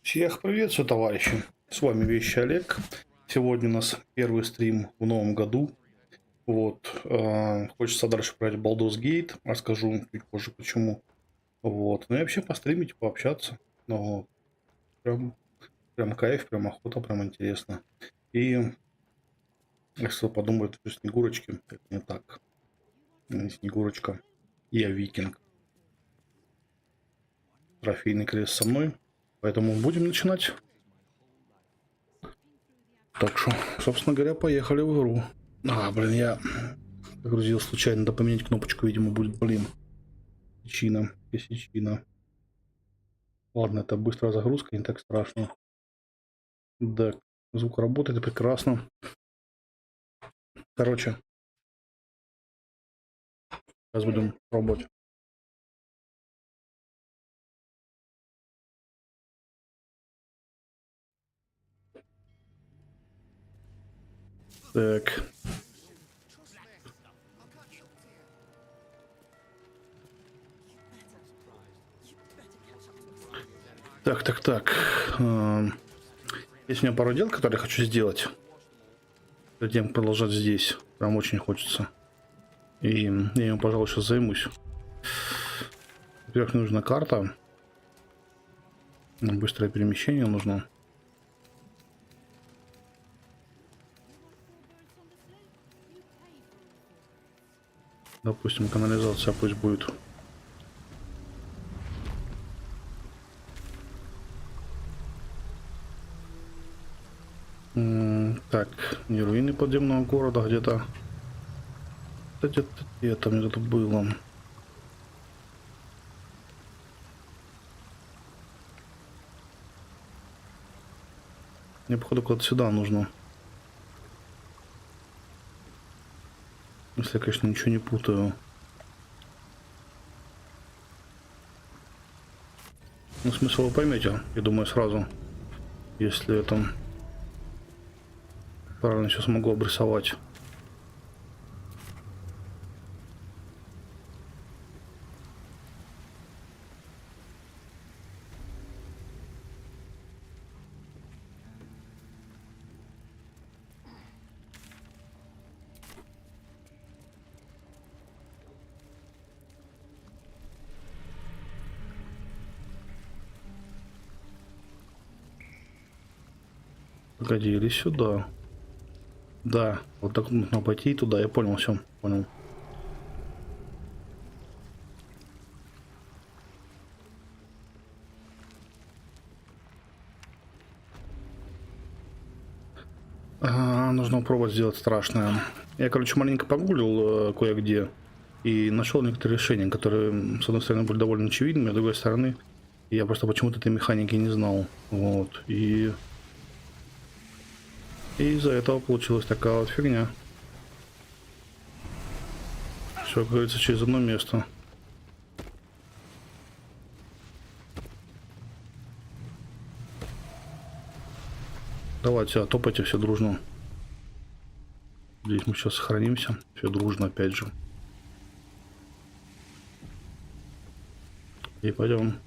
Всех приветствую, товарищи! С вами Вещи Олег. Сегодня у нас первый стрим в новом году. Вот. Хочется дальше брать Baldur's Gate. Расскажу чуть позже почему. Вот. Ну и вообще постримить, пообщаться. Ну, прям кайф, прям охота, прям интересно. И если вы подумаете, что Снегурочки, это не так. Не Снегурочка. Я викинг. Трофейный крест со мной. Поэтому будем начинать. Так что, собственно говоря, поехали в игру. Блин, я загрузил случайно. Надо поменять кнопочку, видимо, будет, блин. Косячина. Ладно, это быстрая загрузка, не так страшно. Да, звук работает прекрасно. Короче, сейчас будем пробовать. Так. Так. Есть у меня пару дел, которые я хочу сделать. Перед тем, как продолжать здесь. Прям очень хочется. И я им, пожалуй, сейчас займусь. Во-первых, мне нужна карта. Быстрое перемещение нужно. Допустим, канализация пусть будет. Так, не руины подземного города где-то. Где-то мне тут было. Мне, походу, куда-то сюда нужно. Если я, конечно, ничего не путаю. Ну, смысл вы поймете, я думаю, сразу. Если это правильно сейчас могу обрисовать. Погоди, или сюда. Да, вот так нужно пойти туда, я понял, все, понял. Нужно попробовать сделать страшное. Я, короче, маленько погуглил кое-где и нашел некоторые решения, которые, с одной стороны, были довольно очевидными, а с другой стороны, я просто почему-то этой механики не знал. Вот. И из-за этого получилась такая вот фигня. Все, как говорится, через одно место. Давайте, топайте все дружно. Здесь мы сейчас сохранимся. Все дружно, опять же. И пойдем.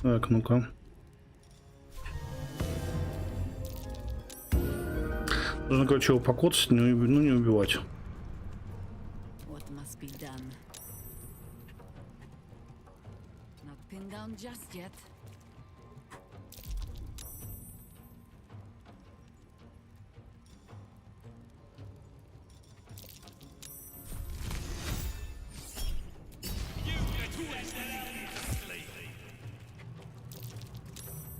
Так, ну-ка. Нужно, короче, его покоцать, не убивать.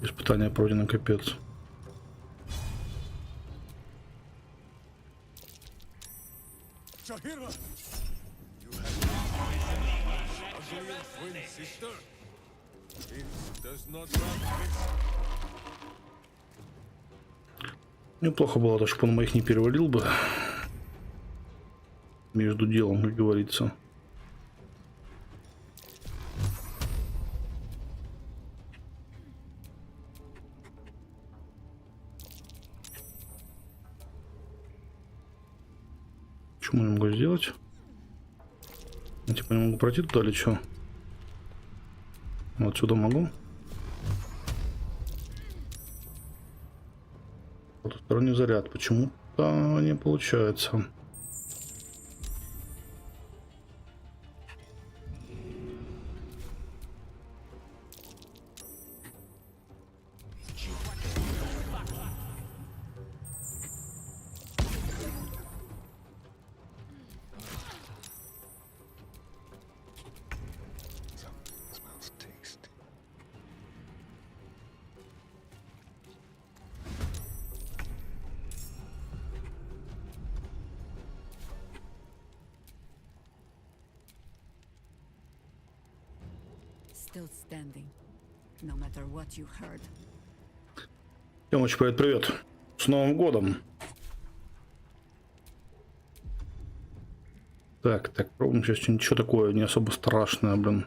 Испытание пройдено, капец. Неплохо было то, что он моих не перевалил бы. Между делом, как говорится. Почему я могу сделать? Я типа не могу пройти туда или что? Отсюда могу. Потусторонний заряд. Почему-то не получается. Still standing, no matter what you heard. Помощь, привет. С Новым годом. Так, пробуем сейчас ничего такое не особо страшное, блин.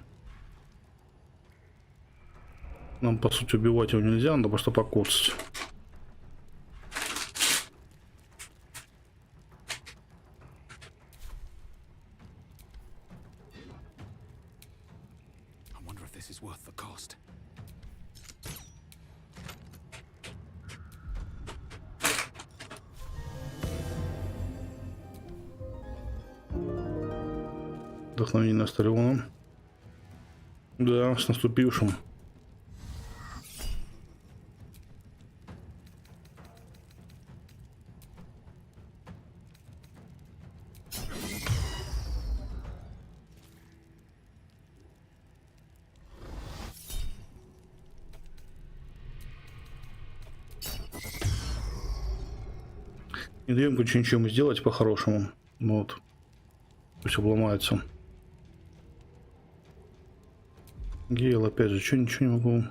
Нам, по сути, убивать его нельзя, надо просто покоцать. Вдохновение Астарионом. Да, с наступившим. Не даем ничего ему сделать по-хорошему. Вот. Пусть обломается. Гейл, опять же, что ничего не могу.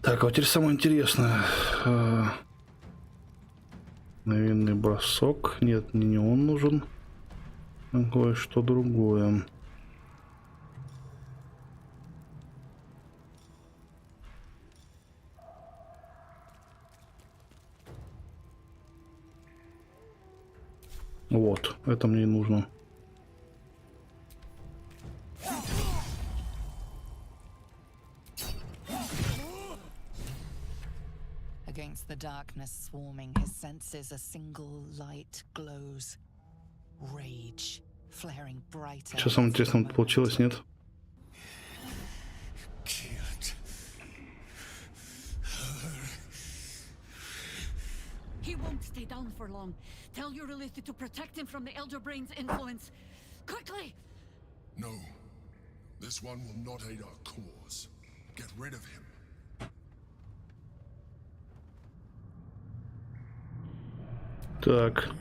Так, а вот теперь самое интересное. Мгновенный бросок. Нет, мне не он нужен. Кое-что другое. Вот, это мне и нужно. Against the darkness swarming his senses, a single light glows. Rage, flaring brighter. Что самое интересное получилось, нет? He won't stay down for long. Tell your Elitha to protect him from the Elder Brain's influence. Quickly! No. This one will not aid our cause. Get rid of him. Так.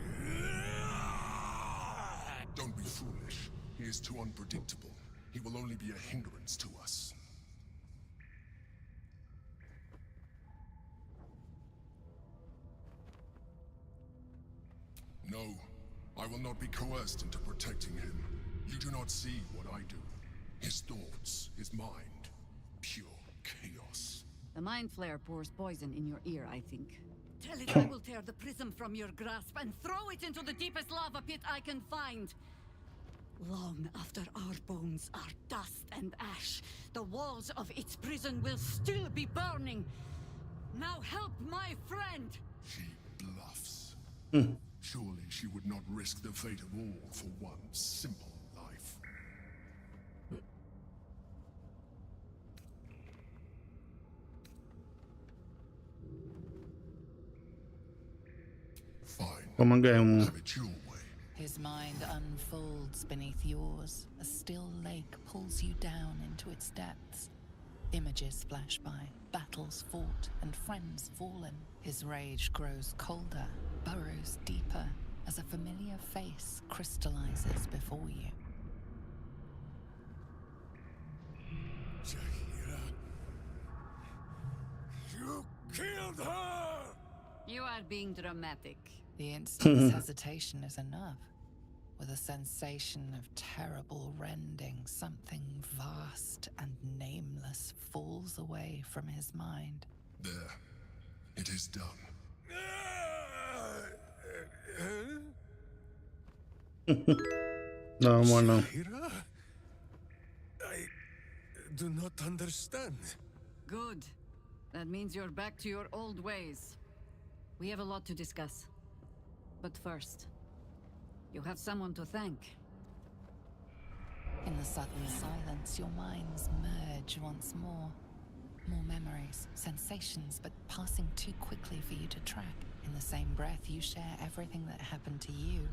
Don't be foolish. He is too unpredictable. He will only be a hindrance to us. No, I will not be coerced into protecting him. You do not see what I do. His thoughts, his mind, pure chaos. The Mind Flare pours poison in your ear, I think. Tell it I will tear the prism from your grasp and throw it into the deepest lava pit I can find. Long after our bones are dust and ash, the walls of its prison will still be burning. Now help my friend! She bluffs. Surely she would not risk the fate of all for one simple life. Fine. Помогаем ему. Have it your way. His mind unfolds beneath yours. A still lake pulls you down into its depths. Images flash by, battles fought, and friends fallen. His rage grows colder, burrows deeper, as a familiar face crystallizes before you. Jahira, you killed her! You are being dramatic. The instant's hesitation is enough. With a sensation of terrible rending, something vast and nameless falls away from his mind. There. It is done. Нормально. Jahira? I do not understand. Good. That means you're back to your old ways. We have a lot to discuss. But first, you have someone to thank. In the sudden silence, your minds merge once more. More memories, sensations, but passing too quickly for you to track. In the same breath, you share everything that happened to you.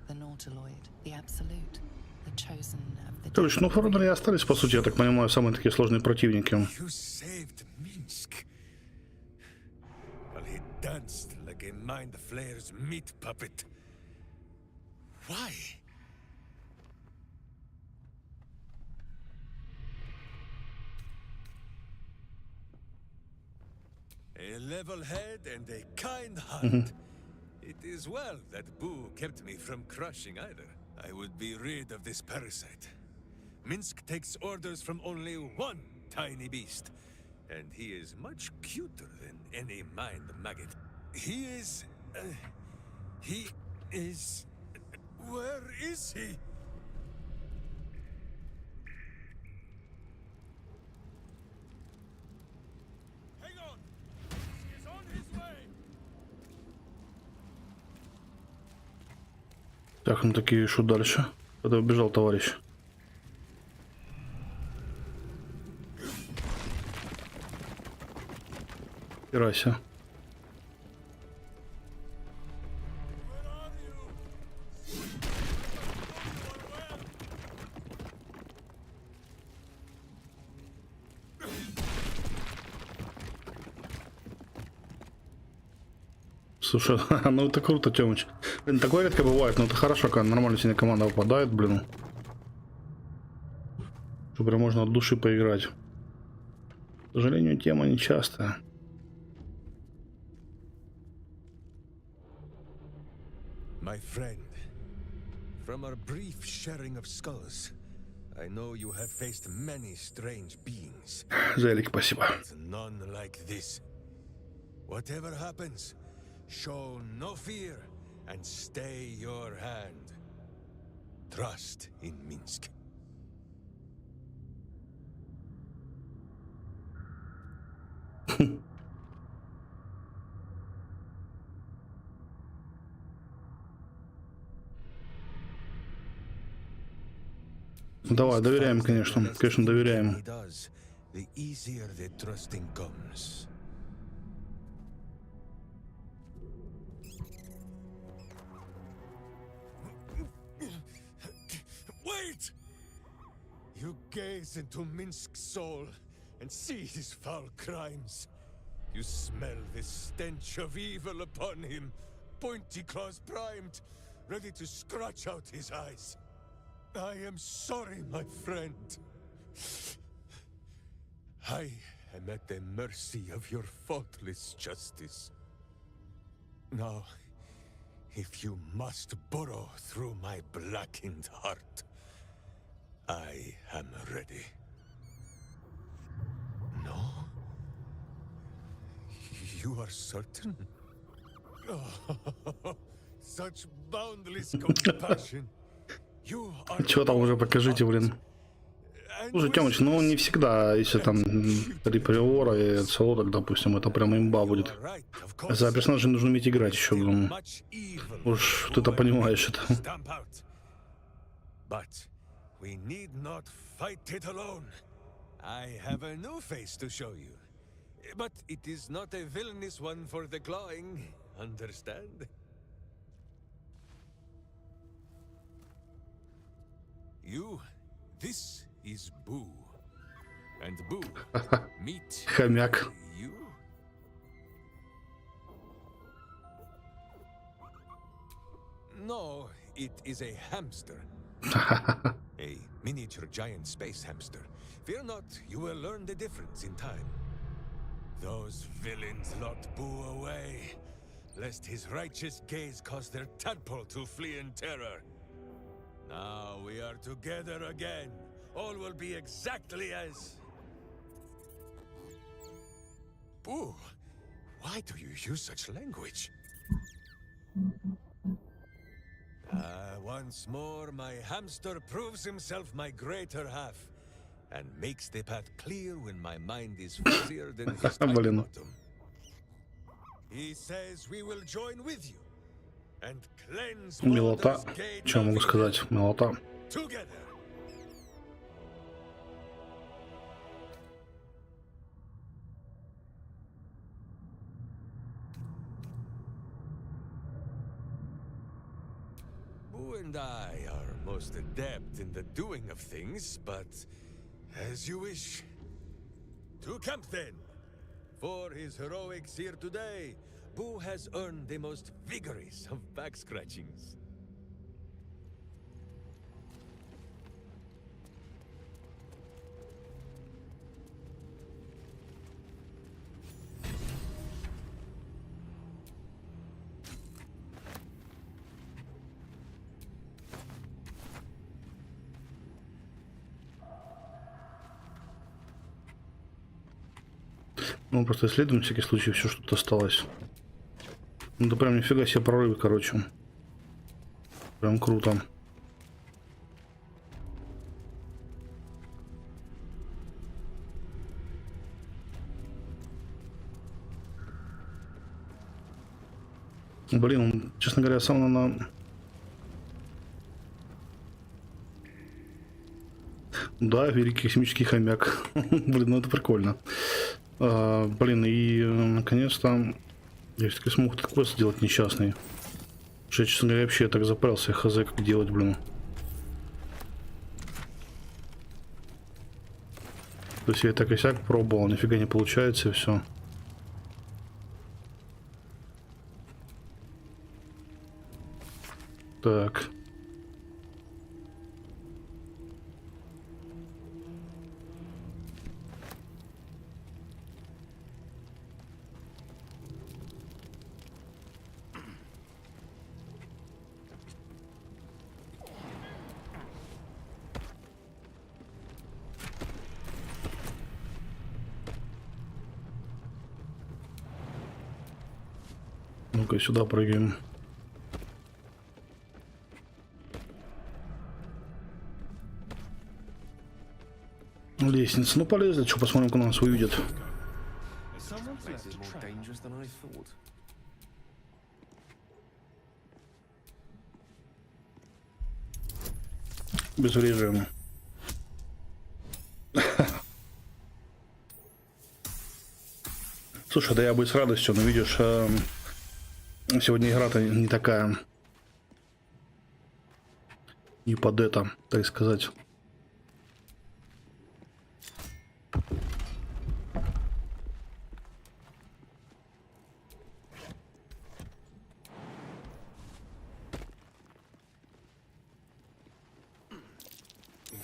The Nautiloid, the Absolute, the chosen of the... Короче, ну Фордеры остались, по сути, я так понимаю, самые такие сложные противники. You saved Minsk. While he danced like a mind flayer's meat puppet. Why? A level head and a kind heart. It is well that Boo kept me from crushing either. I would be rid of this parasite. Minsk takes orders from only one tiny beast, and he is much cuter than any mind maggot. He is... Where is he? Hang on! He is on his way! Так, ну такие, что дальше? Куда убежал товарищ? Херася. Слушай, ну это круто, Тёмыч. Блин, такое редко бывает, но это хорошо, когда нормально сегодня команда выпадает, блин. Что прям можно от души поиграть. К сожалению, тема нечастая. My friend, from our brief sharing of skulls, I know you have faced many strange beings. Зелик, спасибо. But none like this. Whatever happens, show no fear and stay your hand. Trust in Minsk. Давай, доверяем, конечно. Конечно, доверяем. The easier the trusting comes. Wait! You gaze into Minsk's soul and see his foul crimes. You smell the stench of evil upon him, pointy claws primed, ready to scratch out his eyes. I am sorry, my friend. I am at the mercy of your faultless justice. Now, if you must burrow through my blackened heart, I am ready. No? You are certain? Oh, such boundless compassion. You are Чего там уже покажите, блин. Слушай, Тёмыч, ну не всегда, если там 3 приора и целоток, допустим, это прям имба будет. За персонажей нужно уметь играть еще, блин. Уж ты-то понимаешь это. But we need not fight it alone. I have a new face to show you. But it is not a villainous one for the clawing, understand? You, this is Boo. And Boo, meet Хомяк. you? No, it is a hamster. A miniature giant space hamster. Fear not, you will learn the difference in time. Those villains locked Boo away, lest his righteous gaze cause their tadpole to flee in terror. Now we are together again. All will be exactly as... Boo, why do you use such language? Once more, my hamster proves himself my greater half, and makes the path clear when my mind is fuzzier than his tiny Блин. bottom. He says we will join with you and cleanse Милота. Baldur's Gate Что могу of сказать? evil Милота. together. Boo and I are most adept in the doing of things, but as you wish. To camp then! For his heroics here today, Boo has earned the most vigorous of back scratchings. Ну, просто исследуем, на всякий случай, все, что тут осталось. Ну, да прям нифига себе прорыв, короче. Прям круто. Блин, он, честно говоря, сам на... Да, великий космический хомяк. Блин, ну это прикольно. Блин, и наконец-то я все-таки смог этот квест сделать несчастный. Потому что я, честно говоря, вообще так заправился, хз, как делать, блин. То есть я так и сяк пробовал, нифига не получается, и все. Так. Ну-ка, сюда прыгаем. Лестница. Ну, полезли. Что, посмотрим, как нас увидят. Без режима. Слушай, да я бы с радостью, но видишь, сегодня игра-то не такая. Не под это, так сказать.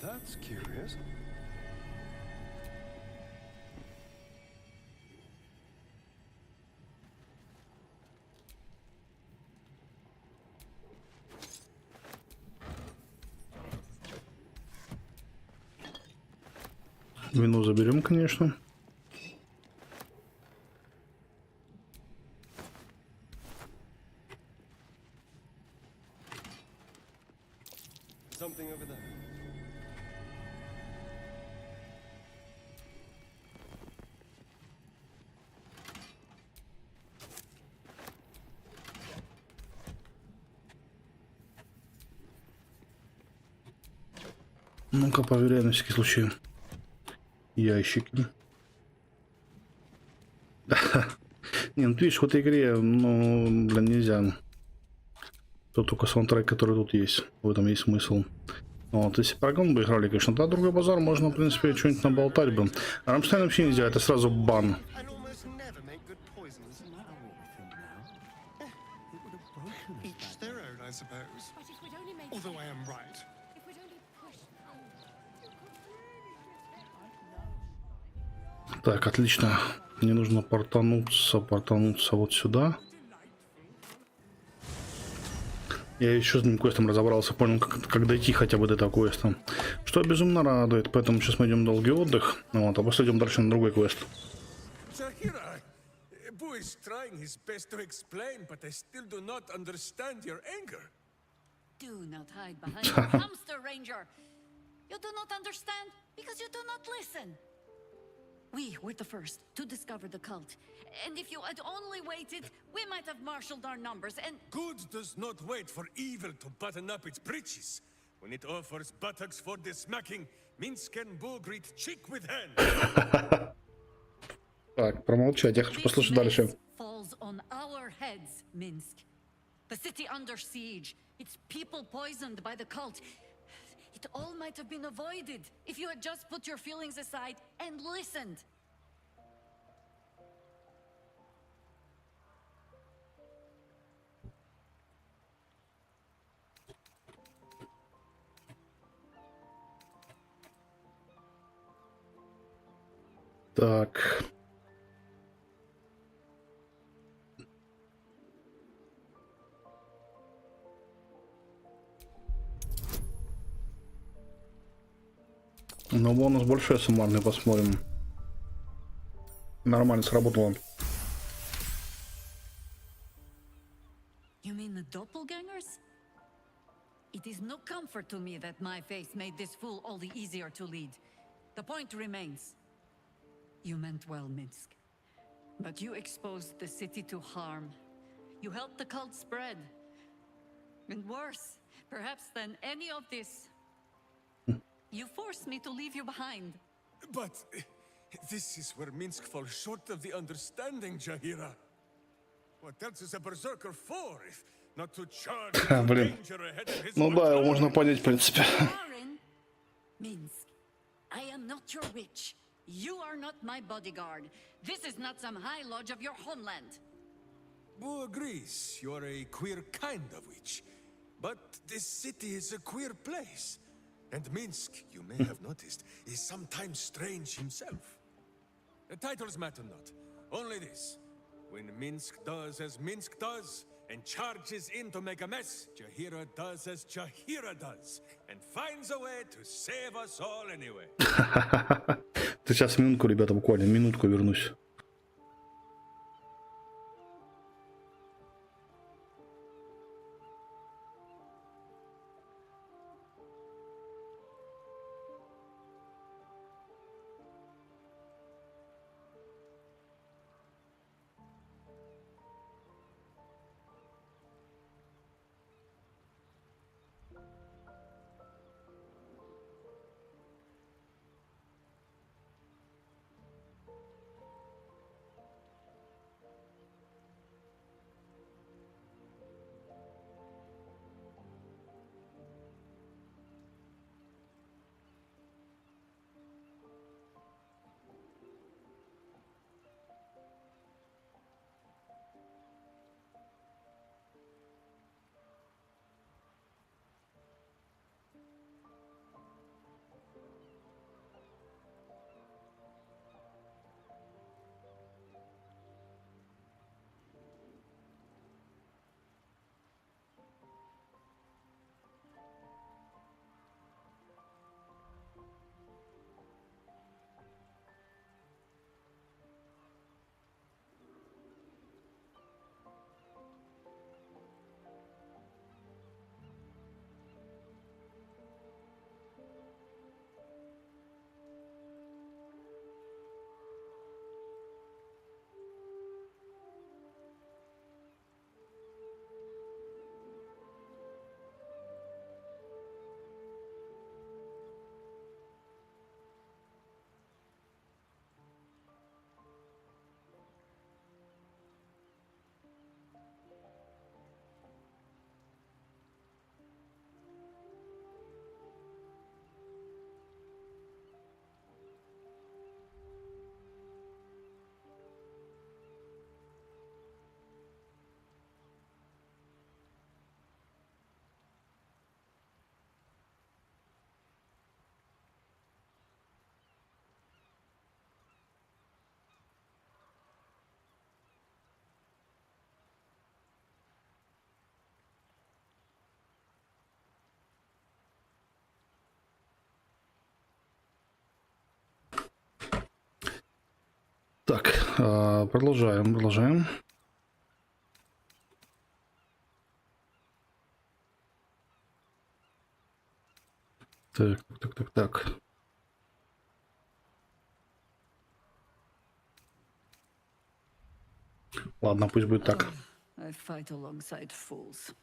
That's curious. Вину заберем, конечно. Something over there. Ну-ка, проверяем на всякий случай. Ящики. Не, ну ты видишь, в этой игре, ну, блин, нельзя. Тут только саундтрек, который тут есть. В этом есть смысл. Вот, если прогон бы играли, конечно, да, другой базар, можно, в принципе, что-нибудь наболтать бы. А Рамштайн вообще нельзя, это сразу бан. And almost never make good poisons. Doesn't matter what we think now. It would have broken us Each back their own, I suppose. But if we'd only made Although I am right. if we'd only pushed Так, отлично. Мне нужно портануться вот сюда. Я еще с одним квестом разобрался, понял, как дойти хотя бы до этого квеста. Что безумно радует, поэтому сейчас мы идем в долгий отдых, вот, а после идем дальше на другой квест. Zahira, Boo is trying his best to explain, but I still do not understand your anger. Do not hide behind your hamster, Ranger. You do not understand because you do not listen. We were the first to discover the cult. And if you had only waited, we might have marshaled our numbers and... Good does not wait for evil to button up its breeches. When it offers buttocks for the smacking, Minsk and Boo greet cheek with hand. Так, промолчать, я хочу послушать This дальше. mess falls on our heads, Minsk. The city under siege. Its people poisoned by the cult. It all might have been avoided if you had just put your feelings aside and listened. Так. Но бонус большой суммарный, посмотрим. Нормально сработало. You mean the doppelgangers? It is no comfort to me that my face made this fool all the easier to lead. The point remains. You meant well, Minsk. But you exposed the city to harm. You helped the cult spread. And worse, perhaps than any of this, you forced me to leave you behind. But this is where Minsk falls short of the understanding, Jahira. What else is a berserker for, if not to charge into Блин. danger ahead of his Ну да, его patrol? можно понять, в принципе. Aaron, Minsk, I am not your witch. You are not my bodyguard. This is not some high lodge of your homeland. Boo agrees you're a queer kind of witch. But this city is a queer place. And Minsk, you may have noticed, is sometimes strange himself. The titles matter not. Only this. When Minsk does as Minsk does, and charges in to make a mess, Jahira does as Jahira does, and finds a way to save us all anyway. Ты сейчас минутку, ребята, буквально минутку вернусь. Так, продолжаем. Так. Ладно, пусть будет так. I fight alongside fools.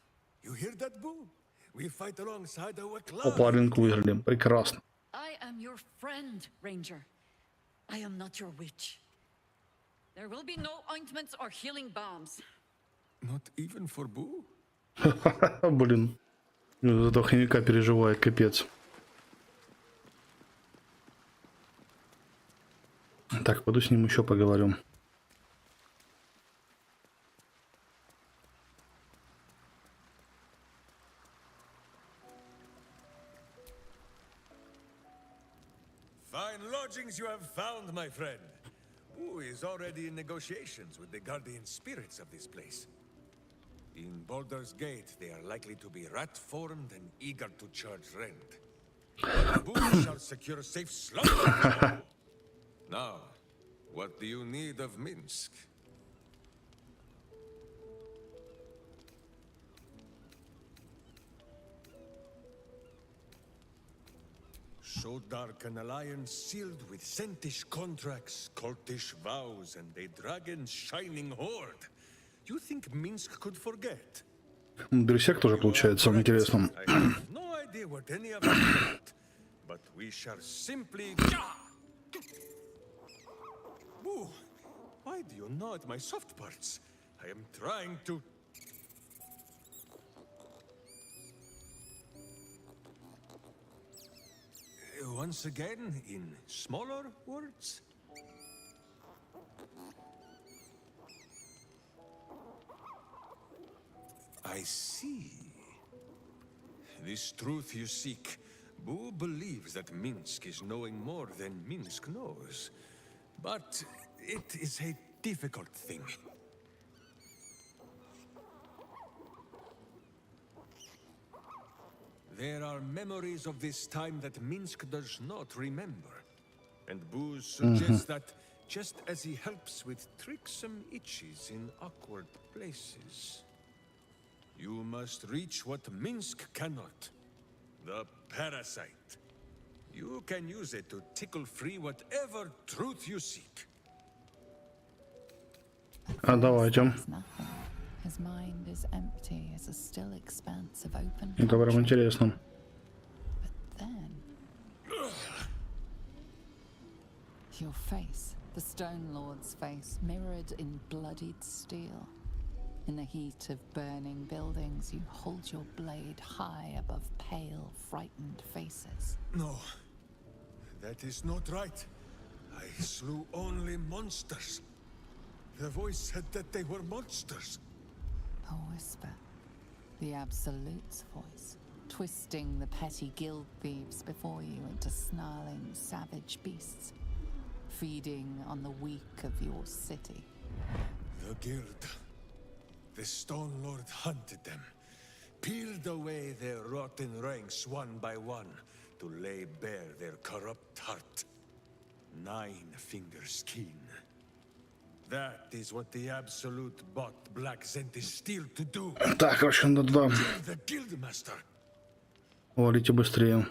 You hear that, Boo? We fight alongside our Опа, clan. рынок выиграли. Прекрасно. I am your friend, Ranger. I am not your witch. There will be no ointments or healing balms. Not even for Boo? Блин. Зато хомяка переживает, капец. Так, пойду с ним еще поговорю. Fine lodgings you have found, my friend. Boo is already in negotiations with the guardian spirits of this place. In Baldur's Gate, they are likely to be rat-formed and eager to charge rent. But Boo shall secure safe slaughter. Now, what do you need of Minsk? So dark an alliance sealed with Sentish contracts, cultish vows, and a dragon's shining horde. You think Minsk could forget? Дрюсек тоже получается интересным. I have no idea what any of us want, but we shall simply. Boo! Why do you gnaw at my soft parts? I am trying to. Once again, in smaller words? I see. This truth you seek. Boo believes that Minsk is knowing more than Minsk knows. But it is a difficult thing. There are memories of this time that Minsk does not remember. And Boo suggests that just as he helps with tricksome itches in awkward places, you must reach what Minsk cannot. The parasite. You can use it to tickle free whatever truth you seek. А давайте. There's nothing. His mind is empty as a still expanse of open Это прям country. интересно. But then your face, the Stone Lord's face, mirrored in bloodied steel. In the heat of burning buildings, you hold your blade high above pale, frightened faces. No, that is not right. I slew only monsters. The voice said that they were monsters. A whisper, the Absolute's voice, twisting the petty guild thieves before you into snarling, savage beasts, feeding on the weak of your city. The guild. The Stone Lord hunted them, peeled away their rotten ranks one by one to lay bare their corrupt heart. 9 fingers keen. That is what the Absolute bought Black Zentish Steel to do. Так, короче, надо два. The Guildmaster. Валите быстрее.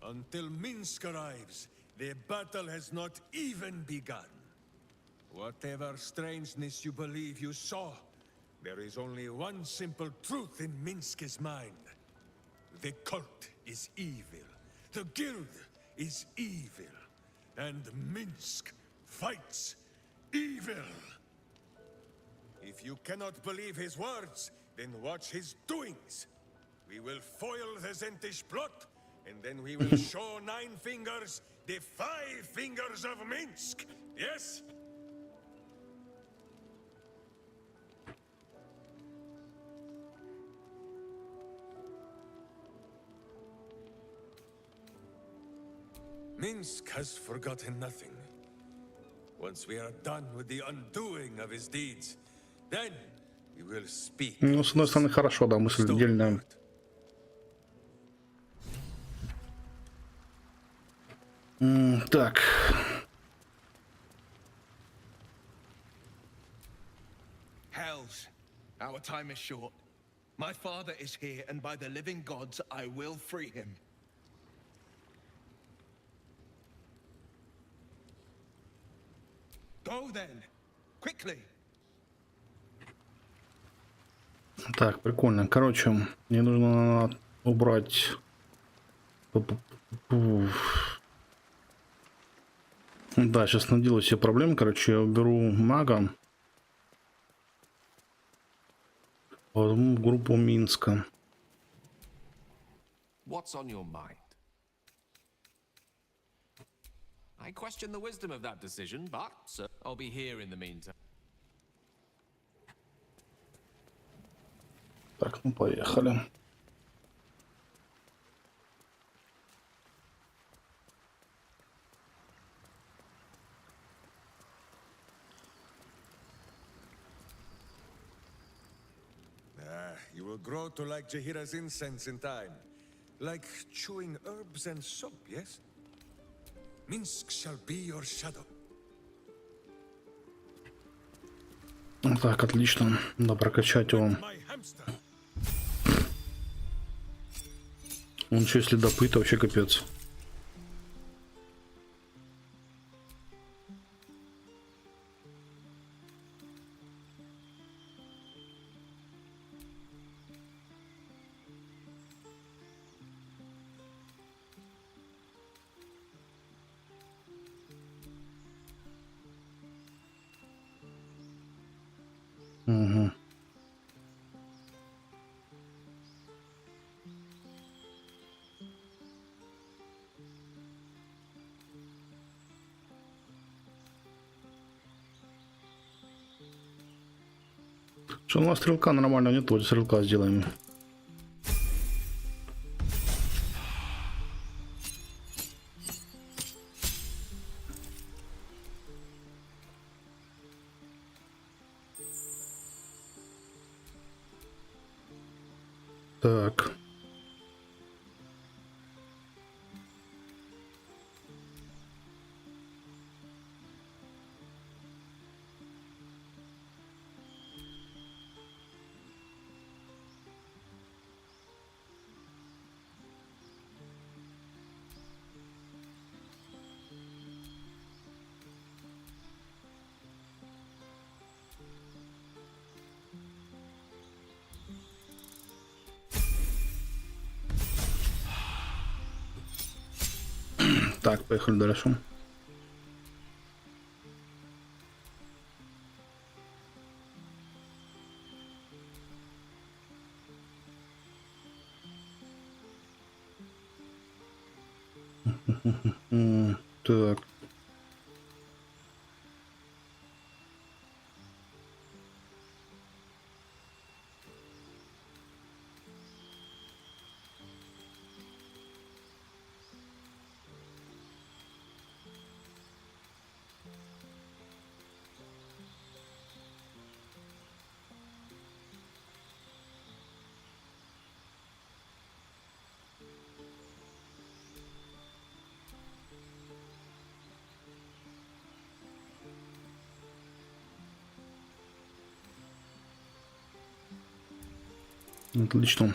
Until Minsk arrives, the battle has not even begun. Whatever strangeness you believe you saw, there is only one simple truth in Minsk's mind. The cult is evil. The guild is evil. And Minsk fights evil. If you cannot believe his words, then watch his doings. We will foil the Zentish plot, and then we will show 9 fingers the 5 fingers of Minsk. Yes? Minsk has forgotten nothing. Once we are done with the undoing of his deeds, then we will speak. Ну, с одной стороны, хорошо, да, мысль Stone дельная. Lord. Так. Hells, our time is short. My father is here, and by the living gods, I will free him. Go then, quickly. Так, прикольно. Короче, мне нужно убрать... Да, сейчас наделаю все проблемы. Короче, я уберу мага. Возьму группу Минска. What's on your mind? I question the wisdom of that decision, but I'll be here in the meantime. Так, ну поехали. You will grow to like Jahira's incense in time. Like chewing herbs and soap, yes? Minsk shall be your shadow. Так, отлично. Надо прокачать его. My hamster. Он еще следопыт, вообще капец. Угу. Что у нас стрелка нормально нет, вот стрелка сделаем. Так. Так, поехали дальше. Так. Отлично.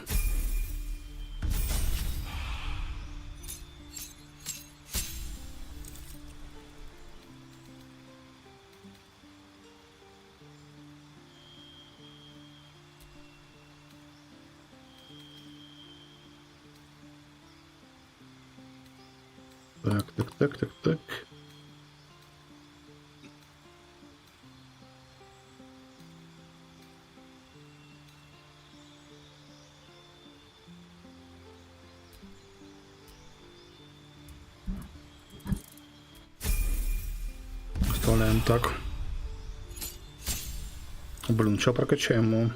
Так. Оставляем так. Блин, что прокачаем его?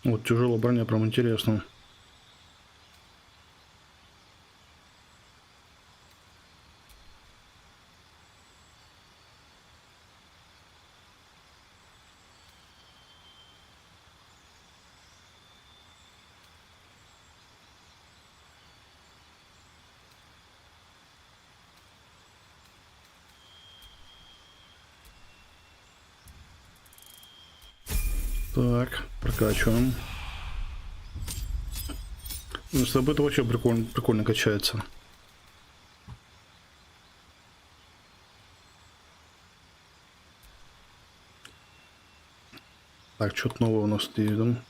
Вот тяжелая броня, прям интересно. Так, прокачиваем. Ну, с тобой это вообще прикольно качается. Так, что-то новое у нас видим.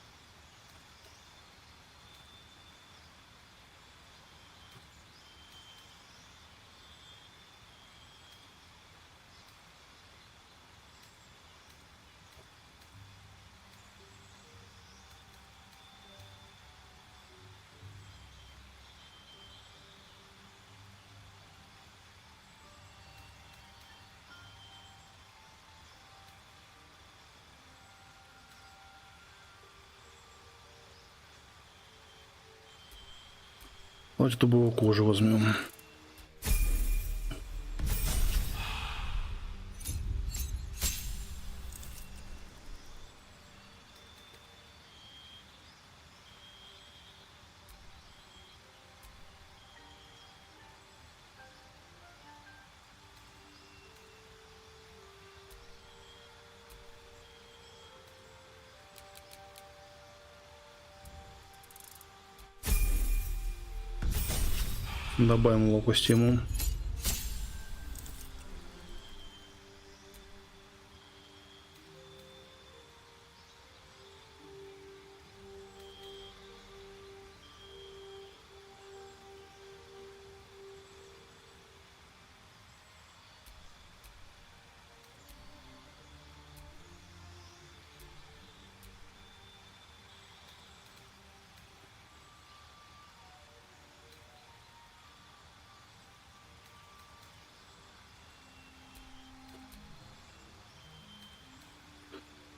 Давайте дубовую кожу возьмем. Добавим ловкость ему.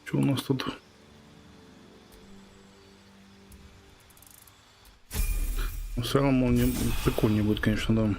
Что у нас тут? В целом он не прикольнее будет, конечно, да.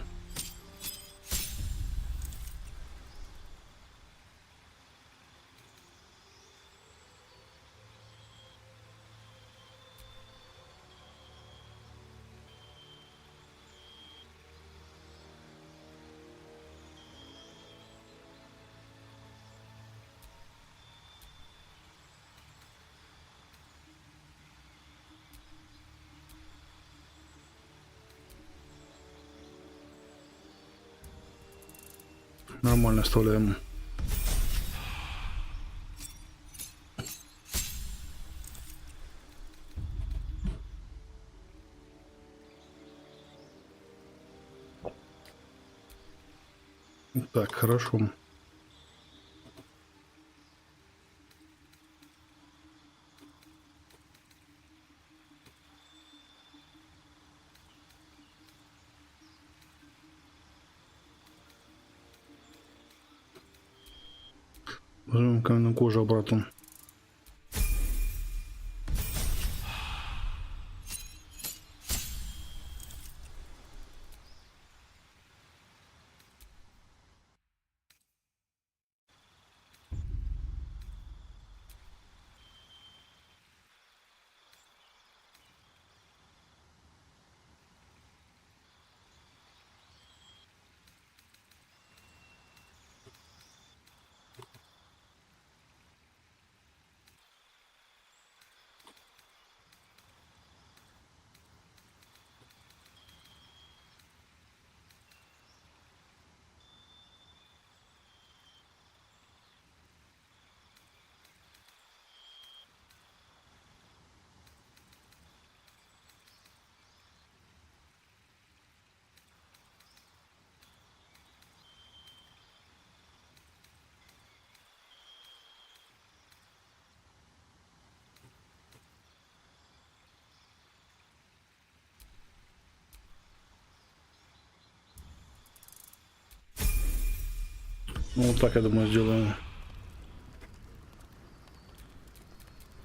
Нормально оставляем. Так, хорошо. Возьмем каменную кожу обратно. Ну, вот так, я думаю, сделаем.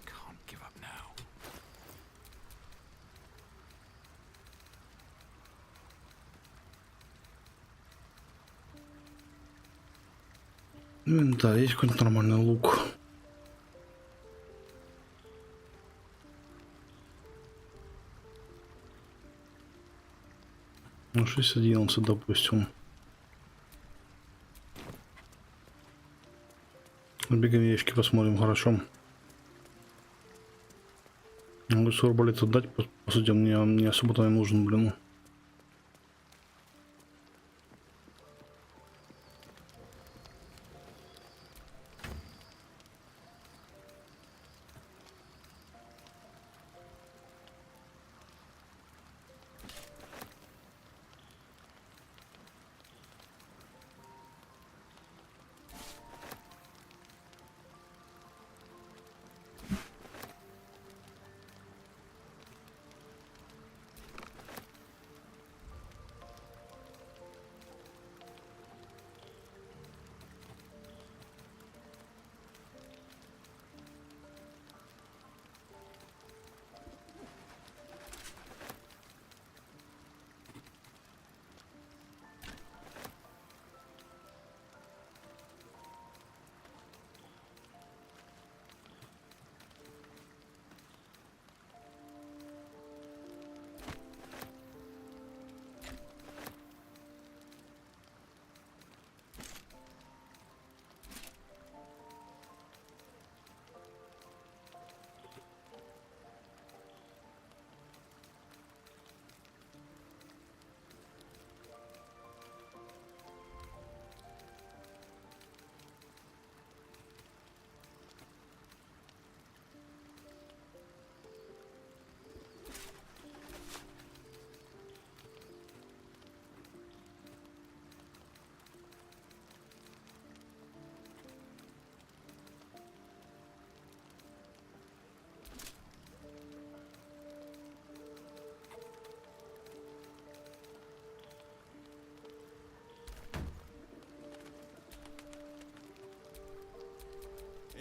Can't give up now. Да, есть какой-нибудь нормальный лук. Ну, 6-11, допустим. Бегаем ящики, посмотрим, хорошо. Лучше арбалет отдать, по сути, мне не особо-то и нужен, блин.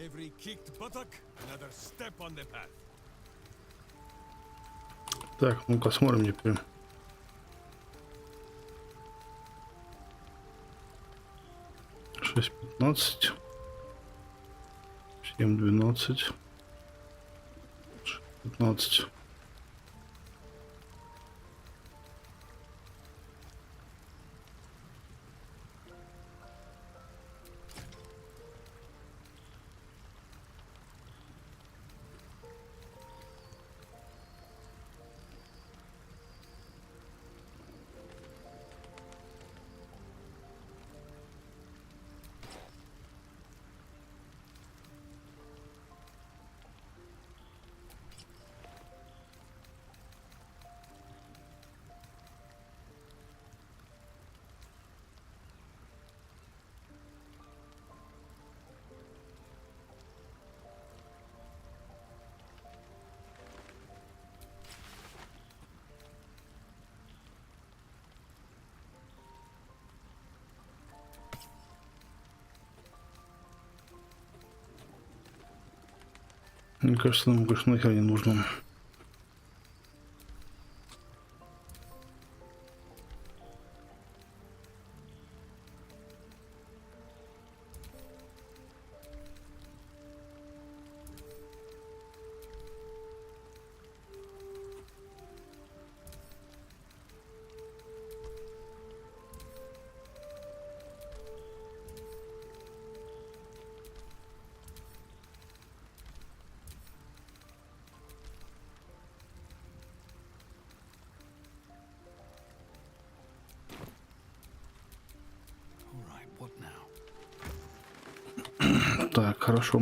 Every kicked buttock, another step on the path. Так, ну-ка смотрим теперь. Шесть 15. 7 12. 15. Мне кажется, нам больше нахер не нужно. Так, хорошо.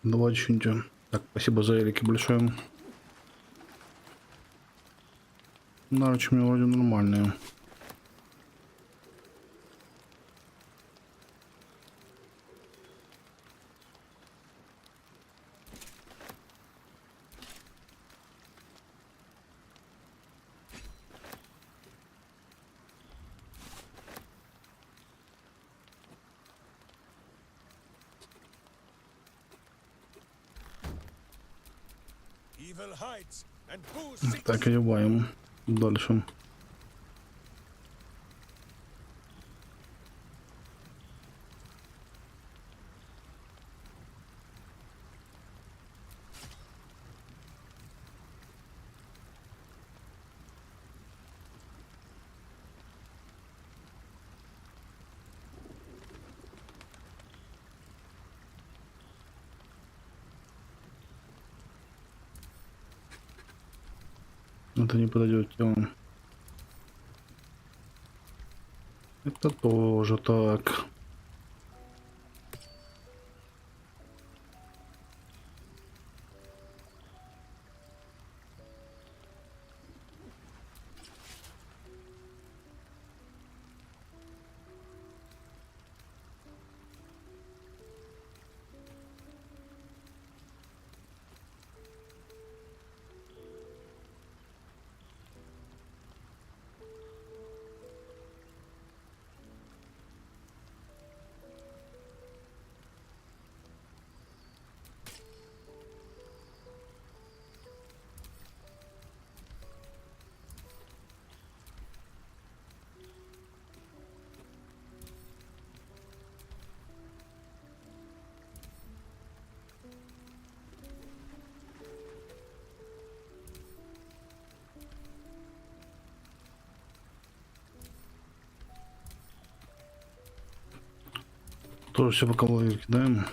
Давай что-нибудь. Так, спасибо за элики большое. Наручи у меня вроде нормальные. Evil hides, and Boo seeks Так, одеваем. Дальше. Это не подойдет тему. Это тоже так. Тоже все по калории кидаем.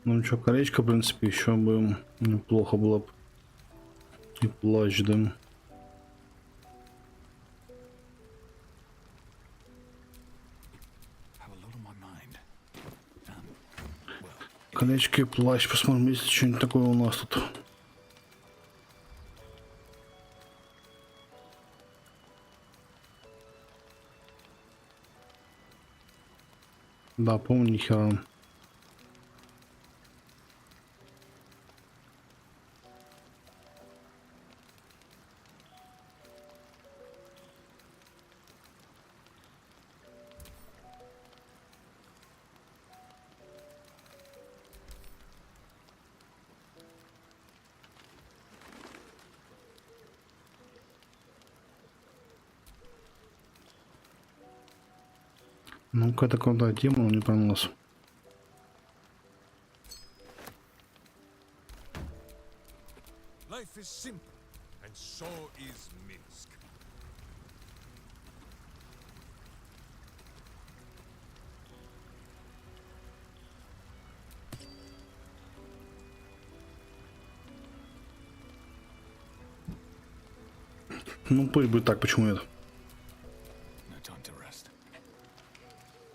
Ну ничего, колечко, в принципе, еще бы неплохо было бы. И плащ, да. Колечко и плащ. Посмотрим, есть ли что-нибудь такое у нас тут. Да, помню, нихера. Ну, какая-то крутая тема, но не про нас. Life is simple, and so is Minsk. Ну, пусть будет так, почему нет?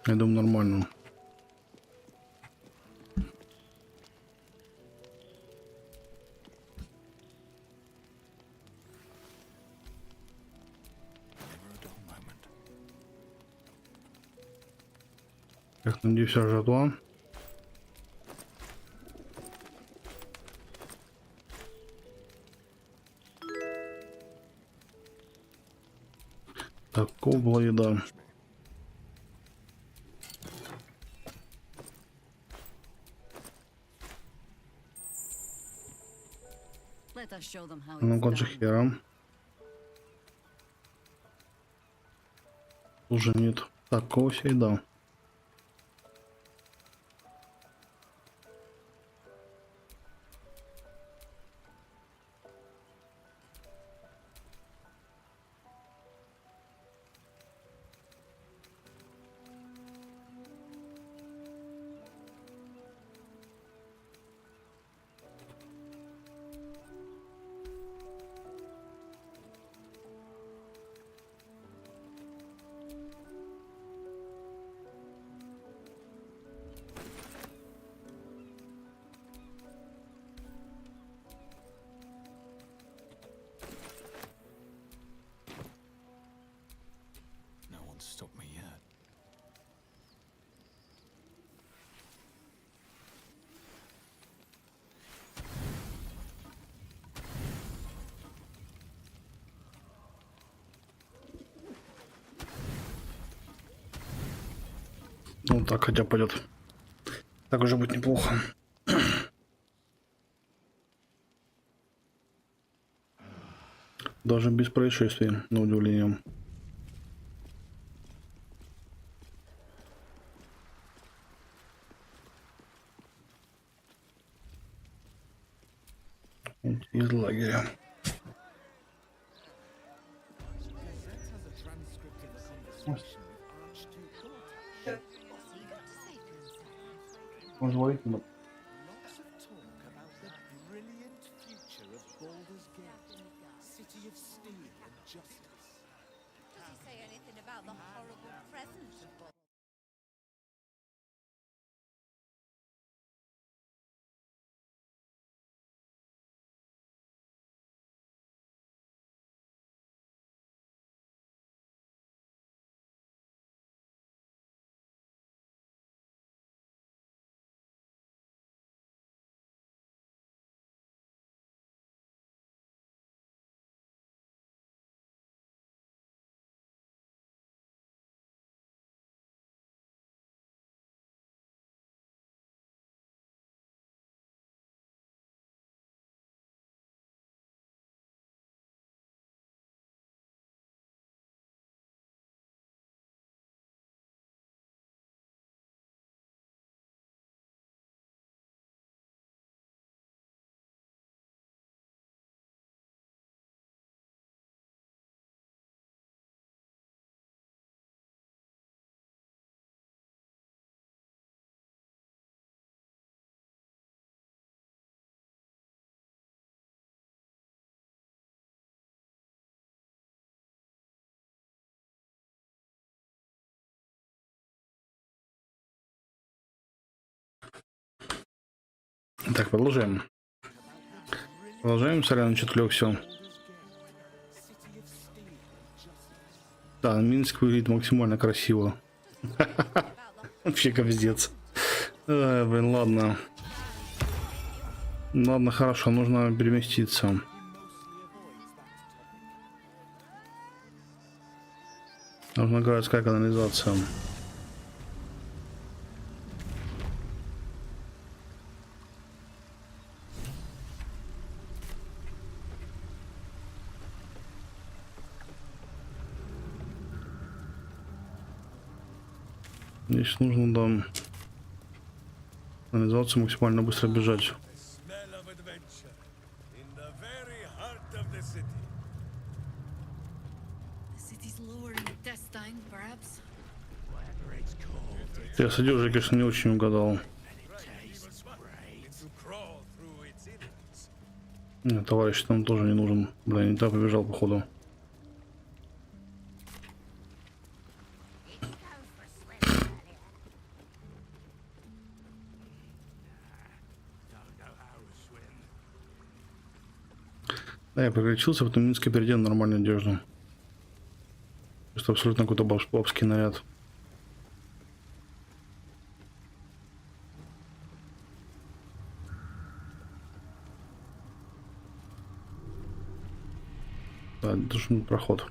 Я думаю, нормально. Так, надеюсь, вся жатва. Такого была еда. Let us show them how Ну, it's кончик done. хера. Уже нет. Такого вся еда. Stop me yet. Ну так, хотя пойдет. Так уже будет неплохо. Даже без происшествий, на удивление. Из лагеря. Позволительно. Lots of talk about the brilliant future of Baldur's Gate, city of steel and justice. Does he say anything about the horrible present of Baldur? Так, продолжаем. Продолжаем, сорян, чуть все. Да, Минск выглядит максимально красиво. Вообще капздец. Блин, ладно. Ладно, хорошо, нужно переместиться. Нужна городская канализация. Здесь нужно, да, канализацию максимально быстро бежать. Я с одеждой, конечно, не очень угадал. Нет, товарищ там тоже не нужен. Бля, не так побежал, походу. Да, я переключился, потом в Минске перейдем на нормальную одежду. Это абсолютно какой-то бабский наряд. Да, должен быть проход.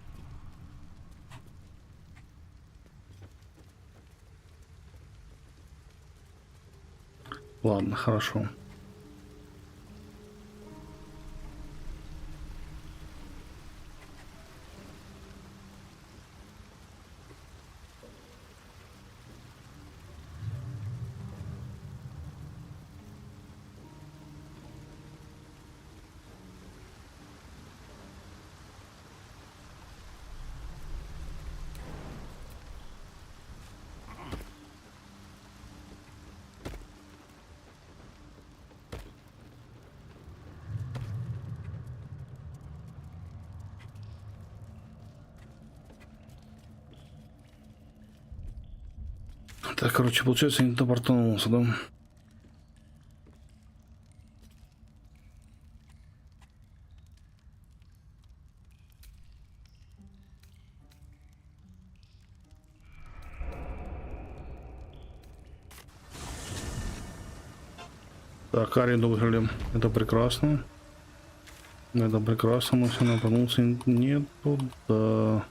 Ладно, хорошо. Так, короче, получается, я не туда портанулся, да? Так, арену выиграли. Это прекрасно. Это прекрасно, но все напорнулся не туда.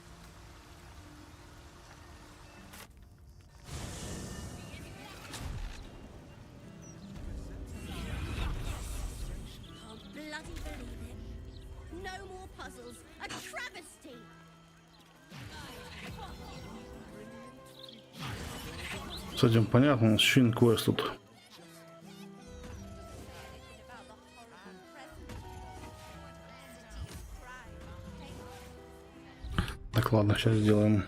No more puzzles. A travesty. С этим понятно, у нас еще один квест тут. Так, ладно, сейчас сделаем.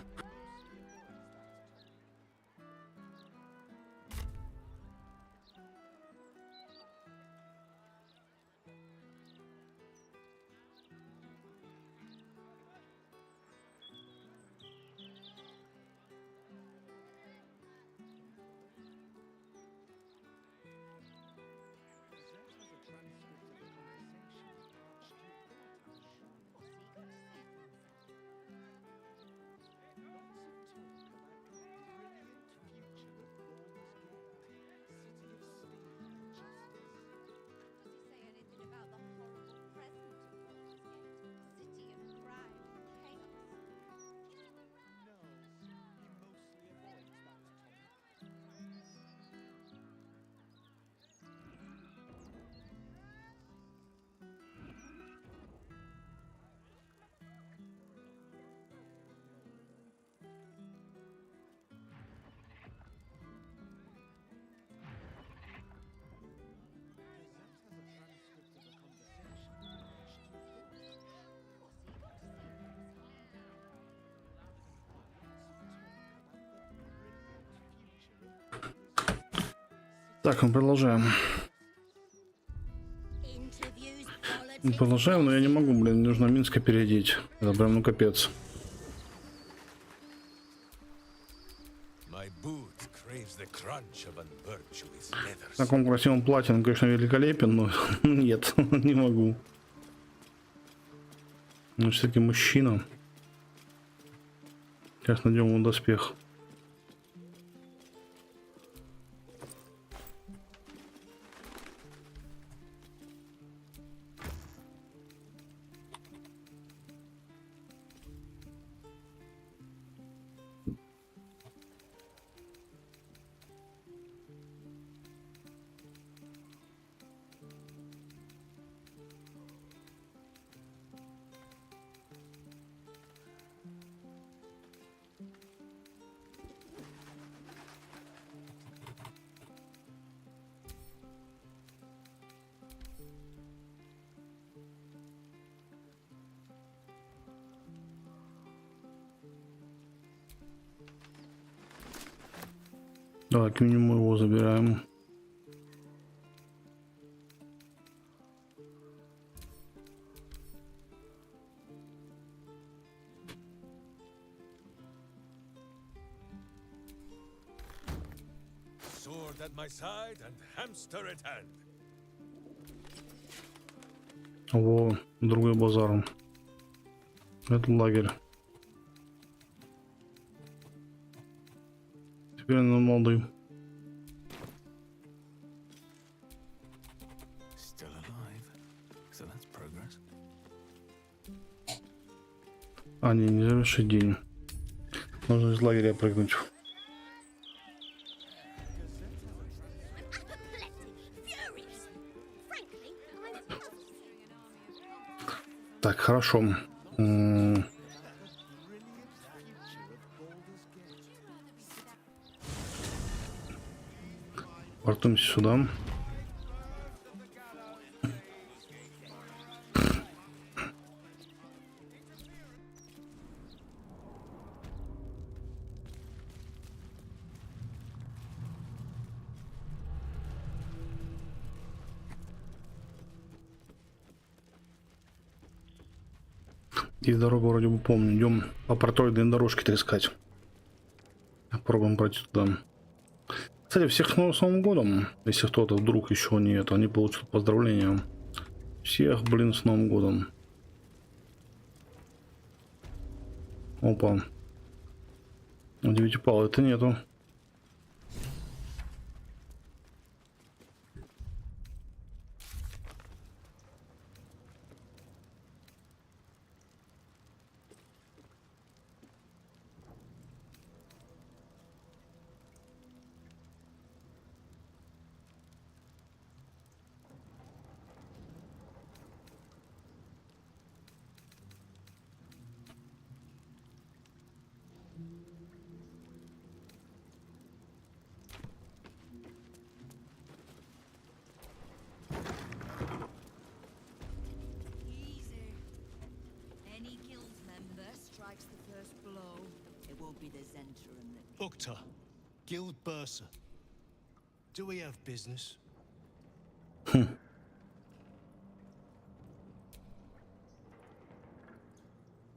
Так, мы продолжаем. Продолжаем, но я не могу, блин, нужно Минска переодеть. Это прям, ну, капец. В таком красивом платье он, конечно, великолепен, но нет, не могу. Ну, все-таки мужчина. Сейчас найдем ему доспех. Давай к минимуму его забираем. Sword at my side and hamster at hand. Во, другой базар. Это лагерь. Теперь на молодой. Still alive. So that's progress. А, не завершить день. Нужно из лагеря прыгнуть. Так, хорошо. Портуемся сюда. И дорогу вроде бы помню. Идем по протоидной дорожке трескать. Попробуем пройти туда. Кстати, всех с Новым годом. Если кто-то вдруг еще нет, они получат поздравления. Всех, блин, с Новым годом. Опа. Девятипала это нету. it won't be the Zentrum that... Ukta, Guild Bursa. Do we have business?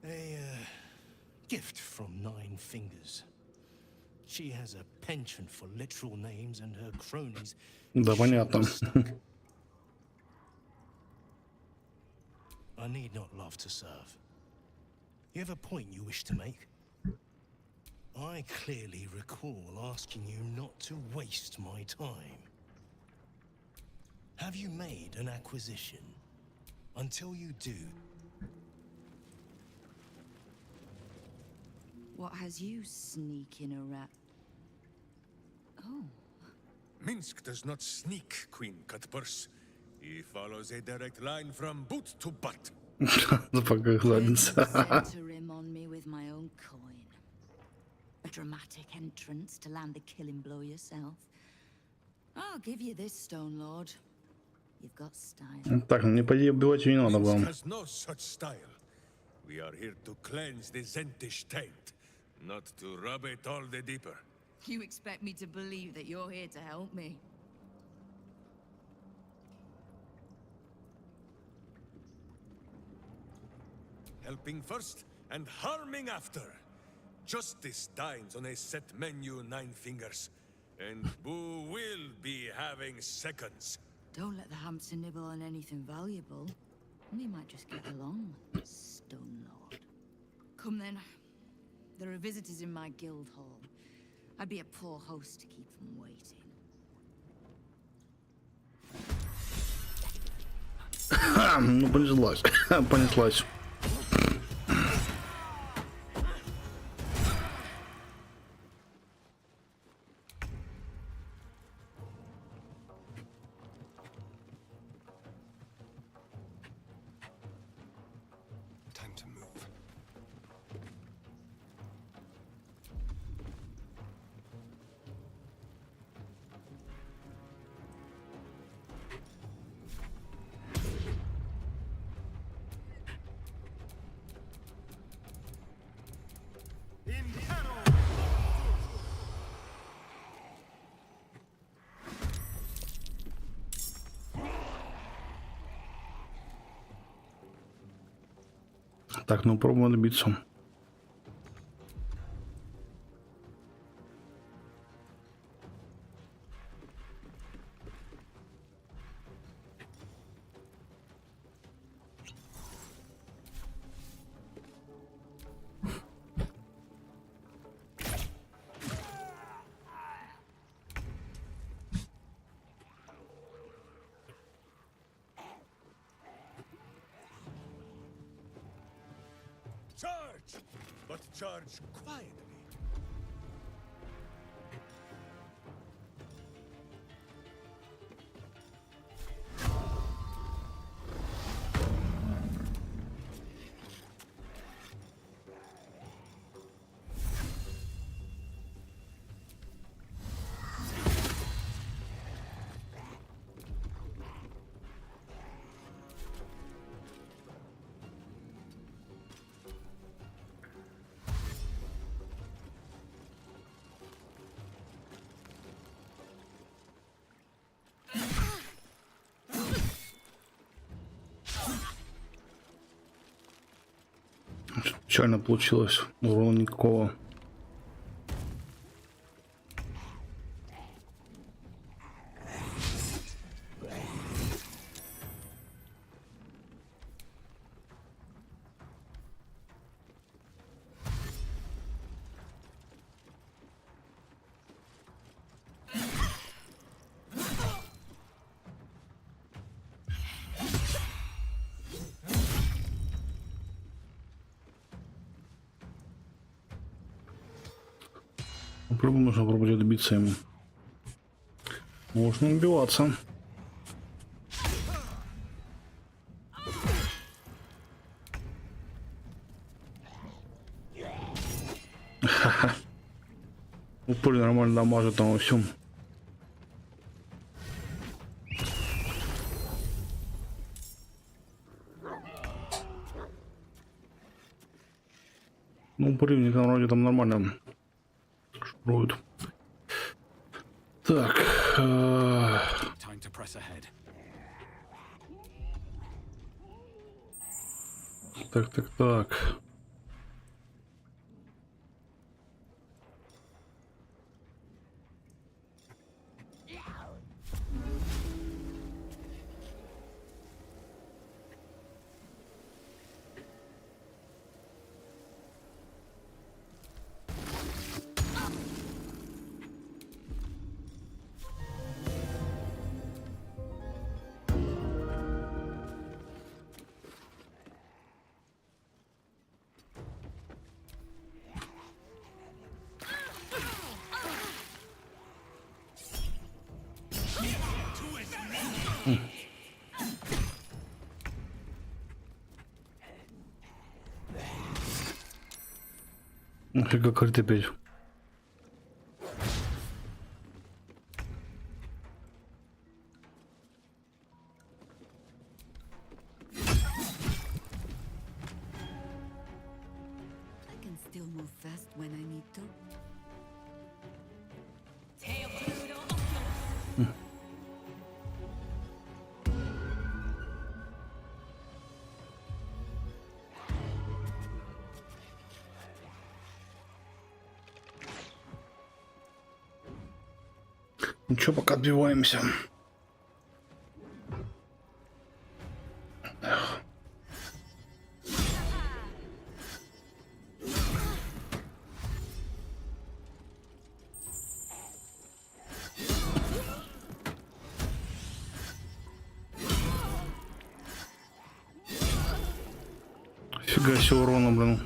A gift from Nine Fingers. She has a penchant for literal names and her cronies. Да, понятно. I need not love to serve. You have a point you wish to make? I clearly recall asking you not to waste my time. Have you made an acquisition? Until you do... What has you sneaking around? Oh. Minsk does not sneak, Queen Cutpurse. He follows a direct line from boot to butt. Запах задница. Center him on me with my own coin. A dramatic entrance to land the killing blow yourself. I'll give you this, Stone Lord. You've got style. Так, мне по идее убивать ее не надо было. Minsk has no such style. We are here to cleanse the Zentish taint, not to rub it all the deeper. You expect me to believe that you're here to help me? Helping first and harming after. Justice dines on a set menu, Nine Fingers. And Boo will be having seconds. Don't let the hamster nibble on anything valuable. We might just get along, Stone Lord. Come then. There are visitors in my guild hall. I'd be a poor host to keep them waiting. Ну, понеслась. Понеслась. Time to move. Так, ну пробуем добиться. Charge! But charge quietly. Печально получилось. Урона никакого. Попробуем, нужно попробовать добиться ему. Можно убиваться. Ха-ха. Упорь нормально дамажит там во всем. Ну, порывник там вроде там нормально шуруют. Так. Time to press ahead. Так. Нафига карты опять? I can still move fast when I need to. Ничего, пока отбиваемся. Фига себе урона, блин.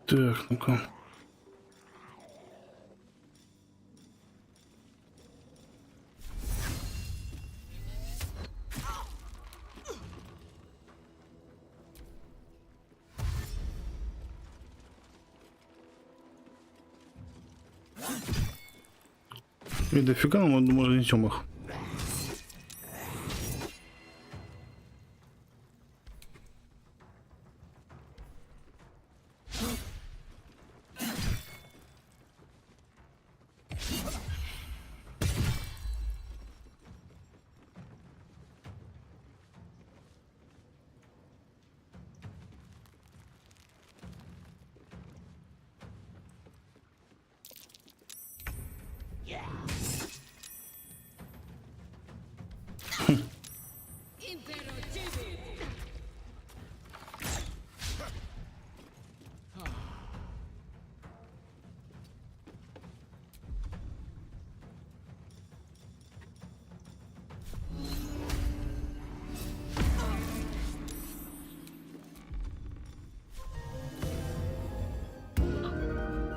Так, ну-ка. И дофига нам, думаю, несем их.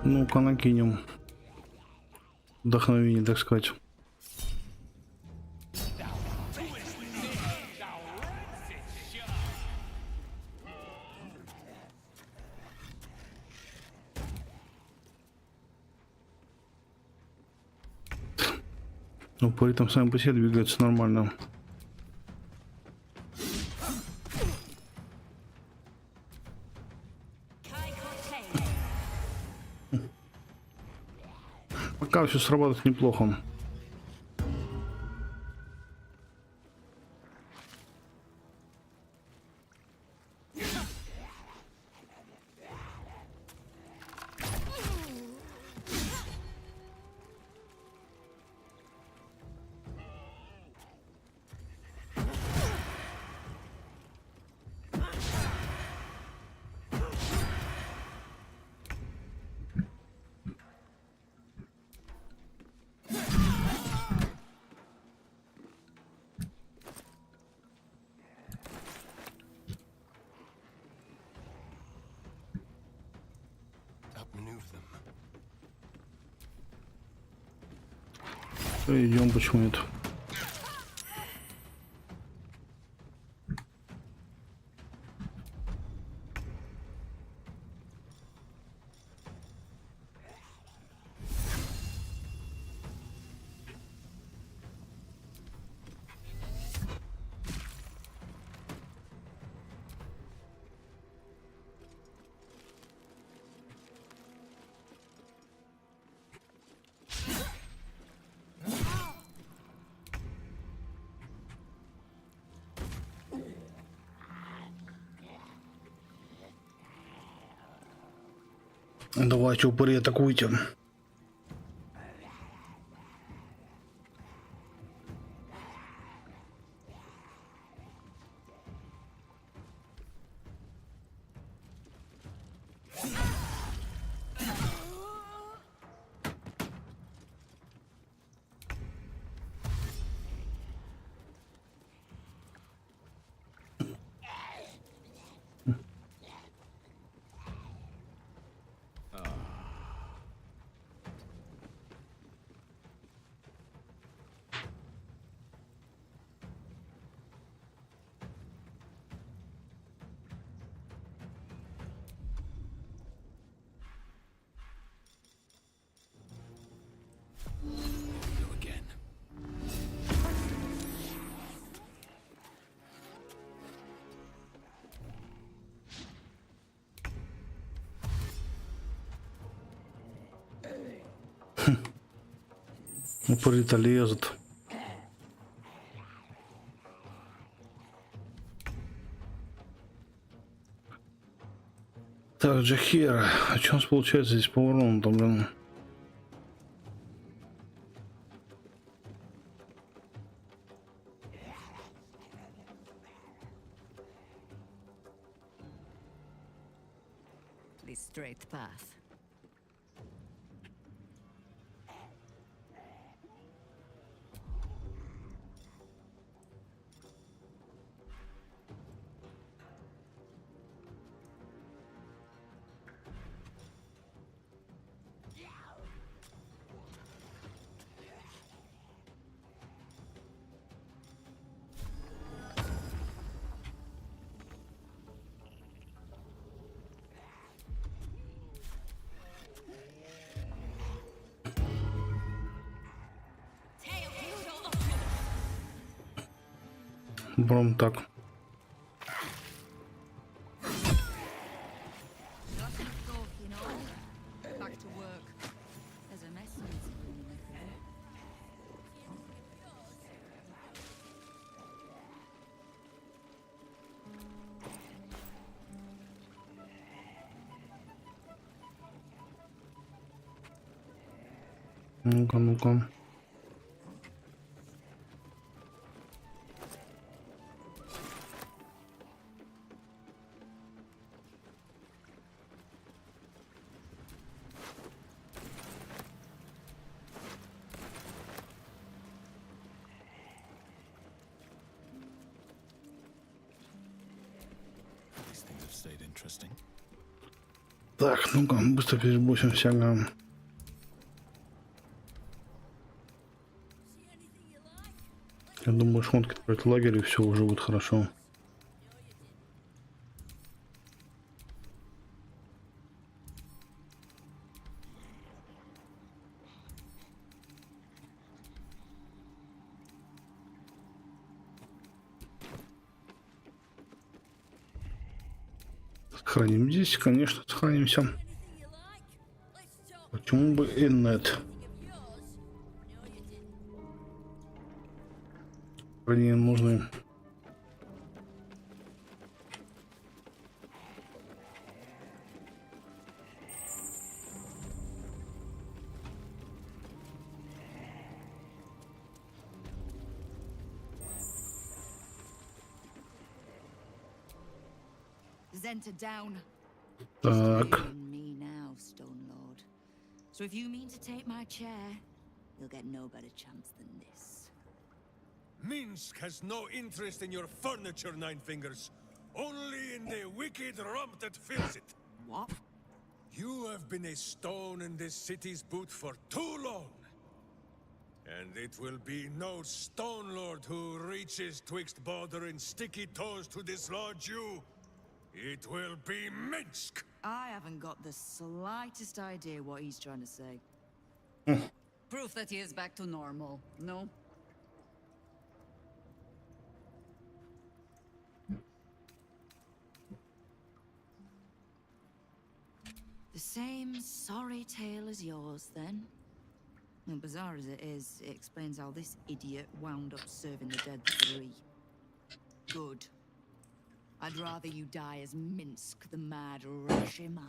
Ну-ка, накинем. Вдохновение, так сказать. Ну, при этом сами по себе двигаются нормально. Пока все срабатывает неплохо. Идем, почему нет? Давайте, упыри, атакуйте. Упыри-то лезут. Так, Джахира, а что у нас получается здесь по урону-то, блин? The straight path. Прям так. Back to work. There's a message. Ну-ка, ну-ка. These things have stayed interesting. Так, ну-ка, быстро перебросим всякое. Я думаю, шмотки отправить в лагерь, и все уже будет хорошо. Сохраним здесь, конечно, сохранимся. Почему бы и нет? Они нужны. Zenta down. Так. Me now, Stone Lord. So if you mean to take my chair, you'll get no better chance than this. Minsk has no interest in your furniture, Nine Fingers. Only in the wicked rump that fills it. What? You have been a stone in this city's boot for too long. And it will be no Stone Lord who reaches twixt Baldur and sticky toes to dislodge you. It will be Minsk! I haven't got the slightest idea what he's trying to say. Proof that he is back to normal, no? The same sorry tale as yours, then? Well, bizarre as it is, it explains how this idiot wound up serving the dead three. Good. I'd rather you die as Minsk, the mad Rashimar.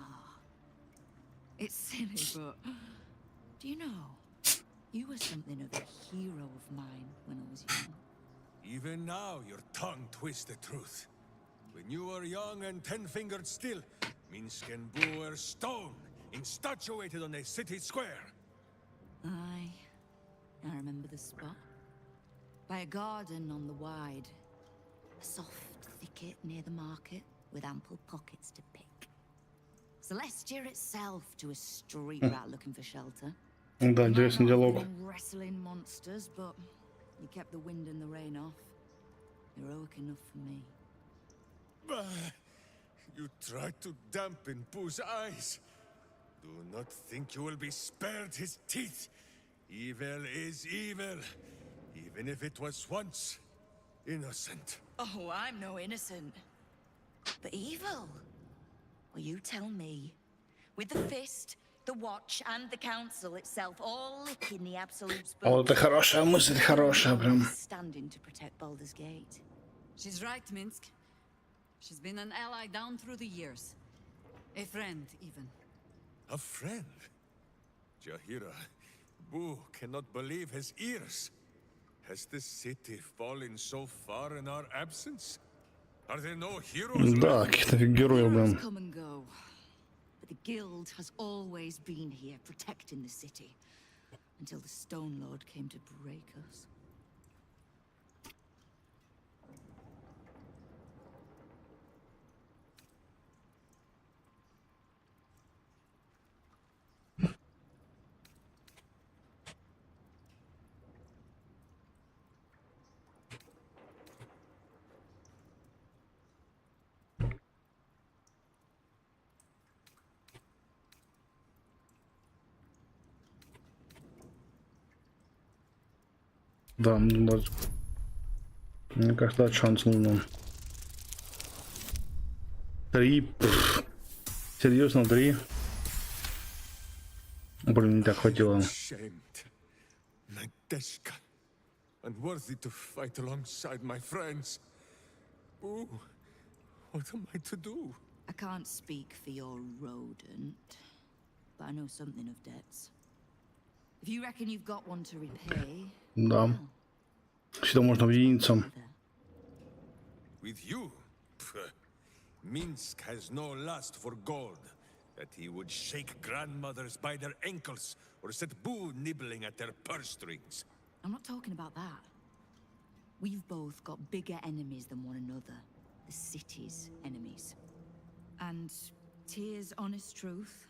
It's silly, but do you know, you were something of a hero of mine when I was young. Even now, your tongue twists the truth. When you were young and ten-fingered still, Minsk and Boo were stone, instatuated on a city square. Aye, I remember the spot. By a garden on the Wide. A soft thicket near the market, with ample pockets to pick. Celestia itself to a street rat looking for shelter. Да, интересный диалог. Wrestling monsters, but you kept the wind and the rain off. Heroic enough for me. You tried to dampen Boo's eyes. Do not think you will be spared his teeth. Evil is evil, even if it was once innocent. Oh, I'm no innocent. But evil? Well, you tell me. With the fist, the watch, and the council itself all licking the absolute's blood. Вот это хорошая мысль, хорошая прям. Standing to protect Baldur's Gate. She's right, Minsk. She's been an ally down through the years. A friend, even. A friend? Jahira, Boo cannot believe his ears. Has the city fallen so far in our absence? Are there no heroes Да, left? каких-то героев, Heroes блин. come and go. But the guild has always been here, protecting the city. Until the Stone Lord came to break us. Да, мне кажется, дать шанс нужно. 3. Серьезно, 3. Блин, не так хватило. Shamed. Nadeshka. Unworthy to fight alongside my friends. Boo, what am I to do? I can't speak for your rodent, but I know something of debts. If you reckon you've got one to repay, Да. Всегда можно объединиться. With you? Pff, Minsk has no lust for gold. That he would shake grandmothers by their ankles or set Boo nibbling at their purse strings. I'm not talking about that. We've both got bigger enemies than one another. The city's enemies. And Tyr's honest truth,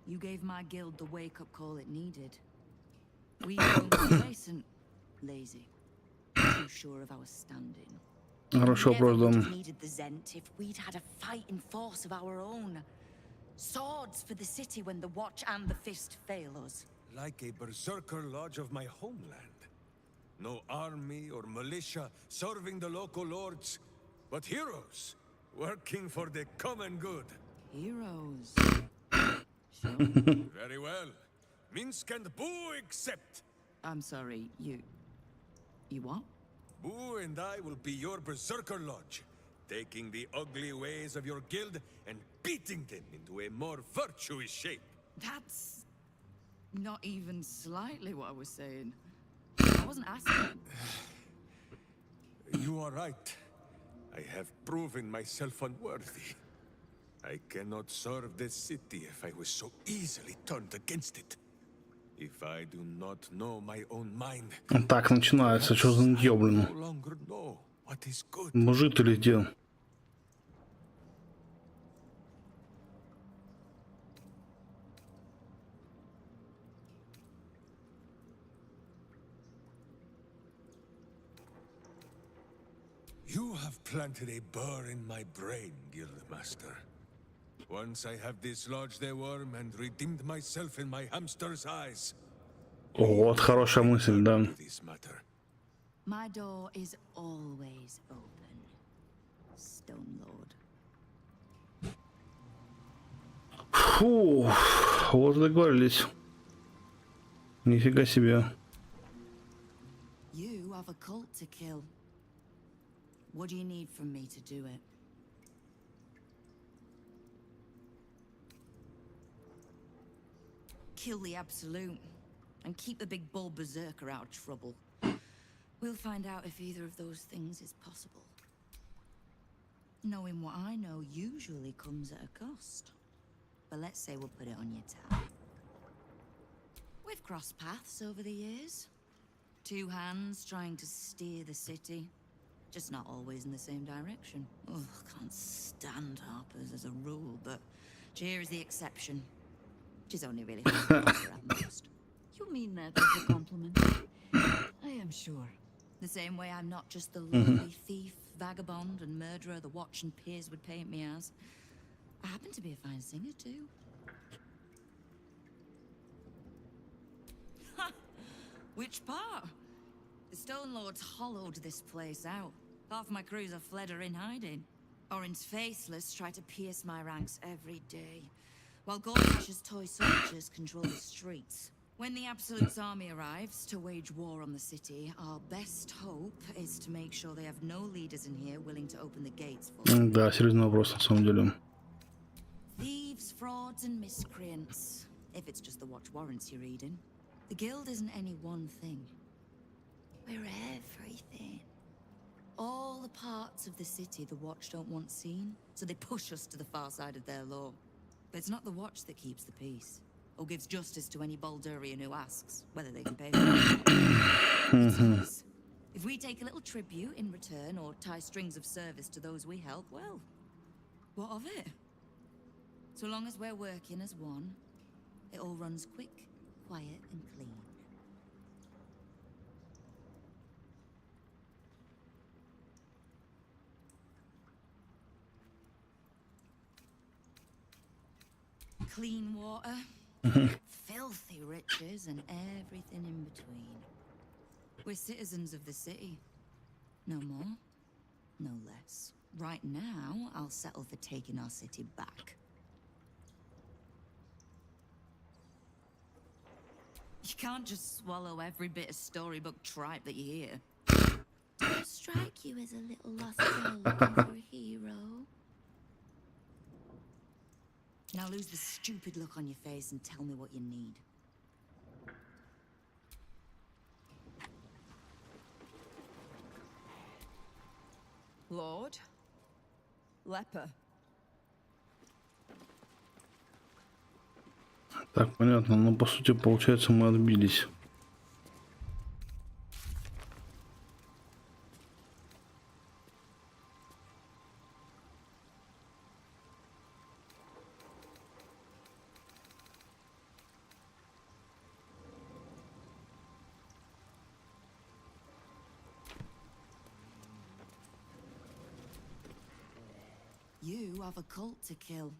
you gave my guild the wake-up call it needed. We weren't complacent, lazy, too sure of our standing. Хороший вопрос, Never да. would have needed the Zent if we'd had a fighting force of our own. Swords for the city when the watch and the fist fail us. Like a berserker lodge of my homeland. No army or militia serving the local lords, but heroes working for the common good. Heroes. Sure. Very well. Minsk and Boo accept. I'm sorry, you what? Boo and I will be your berserker lodge, taking the ugly ways of your guild and beating them into a more virtuous shape. That's not even slightly what I was saying. I wasn't asking. You are right. I have proven myself unworthy. I cannot serve this city if I was so easily turned against it. If I do not know my own mind, Так начинается. Что за нытье, блин? no longer know what is good. Мужик или где? have planted a burr in my brain, Guildmaster. Once I have dislodged the worm and redeemed myself in my hamster's eyes. Вот хорошая мысль, да. This matter. My door is always open, Stone Lord. Фу, вот договорились. Нифига себе. You have a cult to kill. What do you need from me to do it? Kill the Absolute and keep the big bull berserker out of trouble. We'll find out if either of those things is possible. Knowing what I know usually comes at a cost. But let's say we'll put it on your tab. We've crossed paths over the years. Two hands trying to steer the city. Just not always in the same direction. Oh, can't stand Harpers as a rule, but Cheer is the exception. She's only really at most. You mean that as a compliment? I am sure. The same way I'm not just the lowly thief, vagabond, and murderer the Watch and Peers would paint me as. I happen to be a fine singer, too. Ha! Which part? The Stone Lords hollowed this place out. Half my crews are fled or in hiding. Orin's faceless try to pierce my ranks every day, while Goldfish's toy soldiers control the streets. When the Absolute's army arrives to wage war on the city, our best hope is to make sure they have no leaders in here willing to open the gates for them. Да, серьезный вопрос на самом деле. Thieves, frauds, and miscreants. If it's just the Watch warrants you're reading. The Guild isn't any one thing. We're everything. All the parts of the city the Watch don't want seen, so they push us to the far side of their law. But it's not the Watch that keeps the peace, or gives justice to any Baldurian who asks, whether they can pay for it. It's us. If we take a little tribute in return, or tie strings of service to those we help, well, what of it? So long as we're working as one, it all runs quick, quiet, and clean. Clean water, filthy riches, and everything in between. We're citizens of the city. No more, no less. Right now, I'll settle for taking our city back. You can't just swallow every bit of storybook tripe that you hear. Do I strike you as a little lost girl looking for a hero? Now lose the stupid look on your face and tell me what you need. Lord? Leper. Так, понятно. Ну, по сути, получается, мы отбились. You have a cult to kill.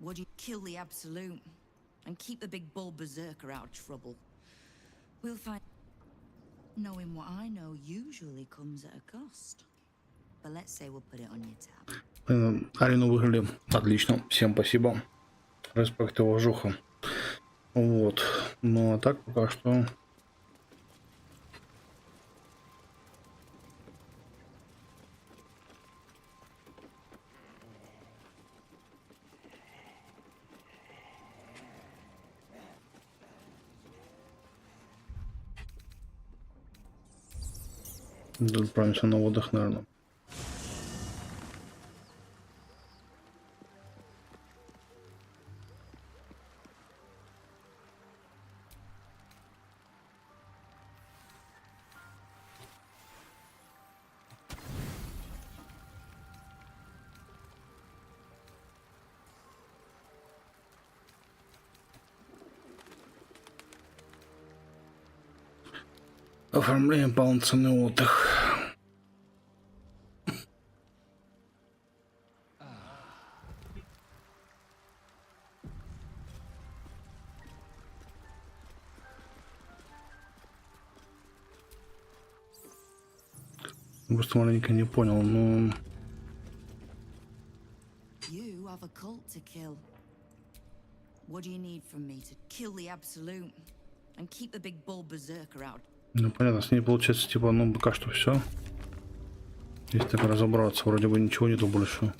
Would you kill the Absolute and keep the big bull berserker out of trouble? We'll find. Knowing what I know usually comes at a cost. But let's say we'll put it on your tab. Арену выиграли. Отлично. Всем спасибо. Респект и уважуха. Вот. Ну, а так пока что... Отправимся на отдых, наверное. Оформляем полноценный отдых. Просто маленько не понял, ну... You have a cult to kill. What do you need from me to kill the Absolute and keep the big bull berserker out? Ну понятно, с ней получается типа, ну пока что все. Если так разобраться, вроде бы ничего нету больше.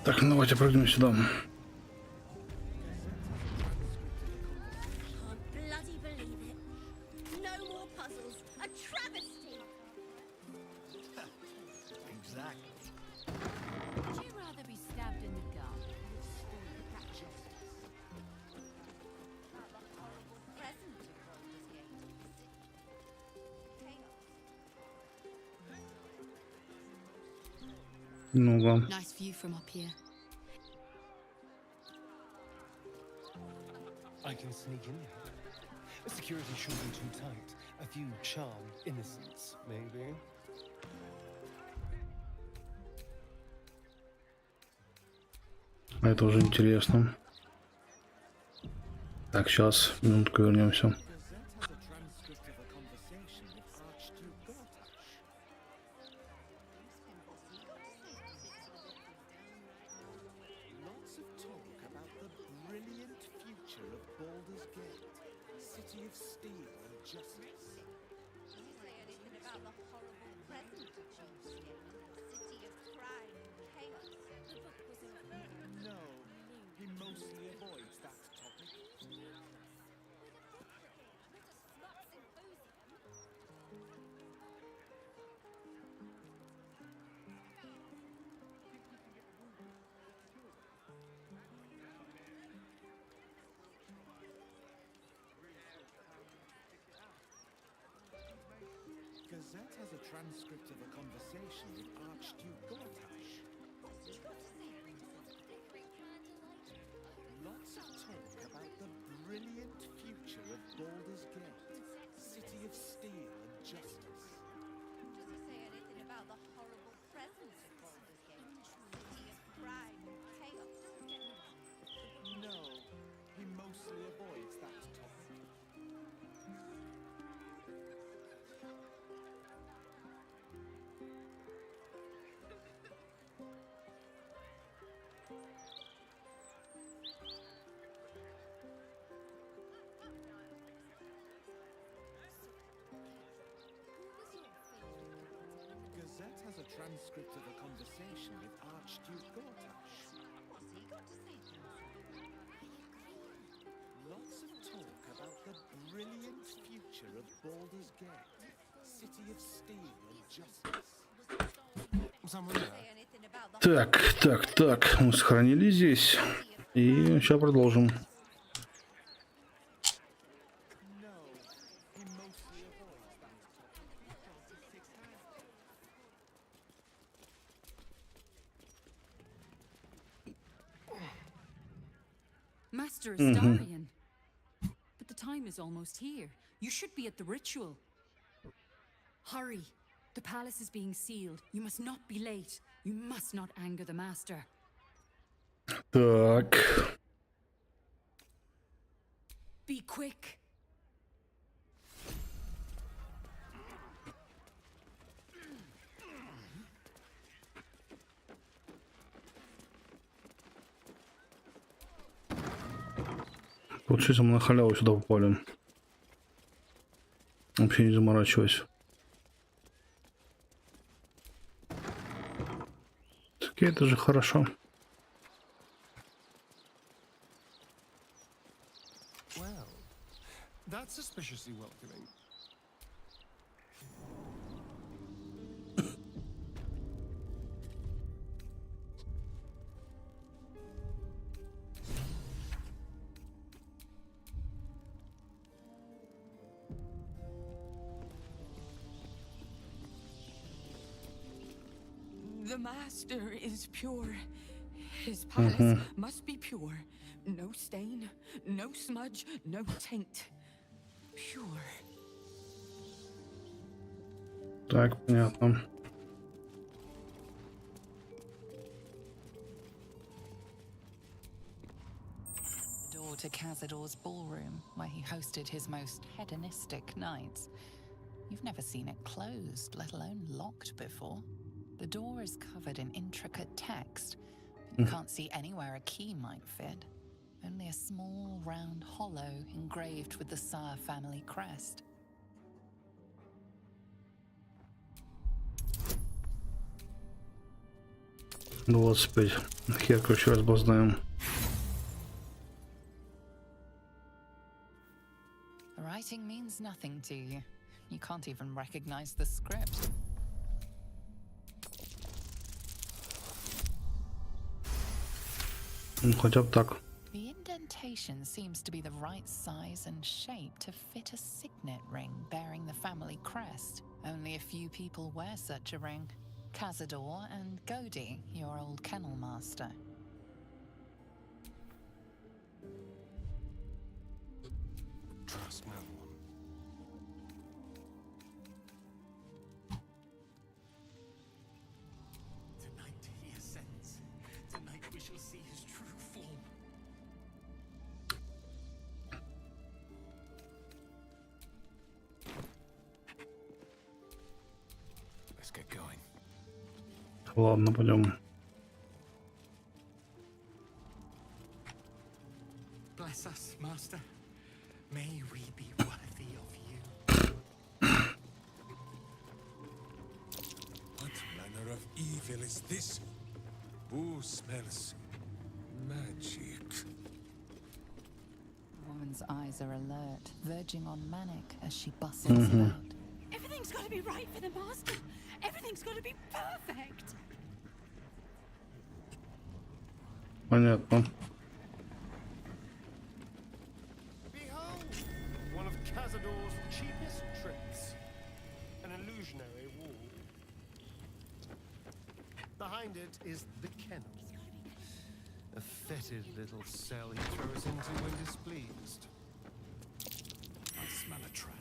Так, ну давайте прыгнем сюда. Can't bloody believe it. No more puzzles. A travesty. Exactly. Would you rather be stabbed in the gut? Ну-ка. Nice view from up here. I can sneak in here. Security shouldn't be too tight. A few charmed innocents, maybe. Это уже интересно. Так, сейчас, минутку вернемся. Lots of talk about the brilliant future of Baldur's Gate, city of steel and justice. Does it say anything about the horrible present of Baldur's Gate? City of crime and chaos. The book was No, he mostly avoids that topic. Gazette has a transcript of a conversation with Archduke Gortash. Lots of talk about the brilliant future of Baldur's Gate, city of steel and justice. Does it say anything about the horrible present of Baldur's Gate? City of crime and chaos. No, he mostly avoids that topic. Gazette has a transcript of a conversation with Archduke Gortash. What's he got to say to us? Lots of talk about the brilliant future of Baldur's Gate, city of steel and justice. Someone Does it there? say anything about the Так, мы сохранили здесь. И сейчас продолжим. No, he mostly avoids that topic. Master Astarion. But the time is almost here. You should be at the ritual. Hurry. The palace is being sealed. You must not be late. You must not anger the master. Так. Be quick. Получается, мы на халяву сюда попали. Вообще не заморачиваясь. Так это же хорошо. Well, that's suspiciously welcoming. The master is pure. His palace must be pure. No stain, no smudge, no taint. Pure. Так, понятно. The door to Cazador's ballroom, where he hosted his most hedonistic nights. You've never seen it closed, let alone locked before. The door is covered in intricate text, but you can't see anywhere a key might fit. Only a small, round hollow engraved with the Saar family crest. Ну вот спеть. Хер, короче, разбознаем. The writing means nothing to you. You can't even recognize the script. Ну, хотя бы так. The indentation seems to be the right size and shape to fit a signet ring bearing the family crest. Only a few people wear such a ring. Cazador and Godi, your old kennel master. Trust no one. Tonight he ascends. Tonight we shall see his true form. Let's get going. Ладно, пойдем. Bless us, Master. May we be worthy of you. What manner of evil is this? Who smells magic? The woman's eyes are alert, verging on manic as she bustles about. Everything's got to be right for the master. Everything's got to be perfect. Понятно. Behold, one of Cazador's cheapest tricks. An illusionary wall. Behind it is the kennel. A fetid little cell he throws into when displeased. I smell a trap.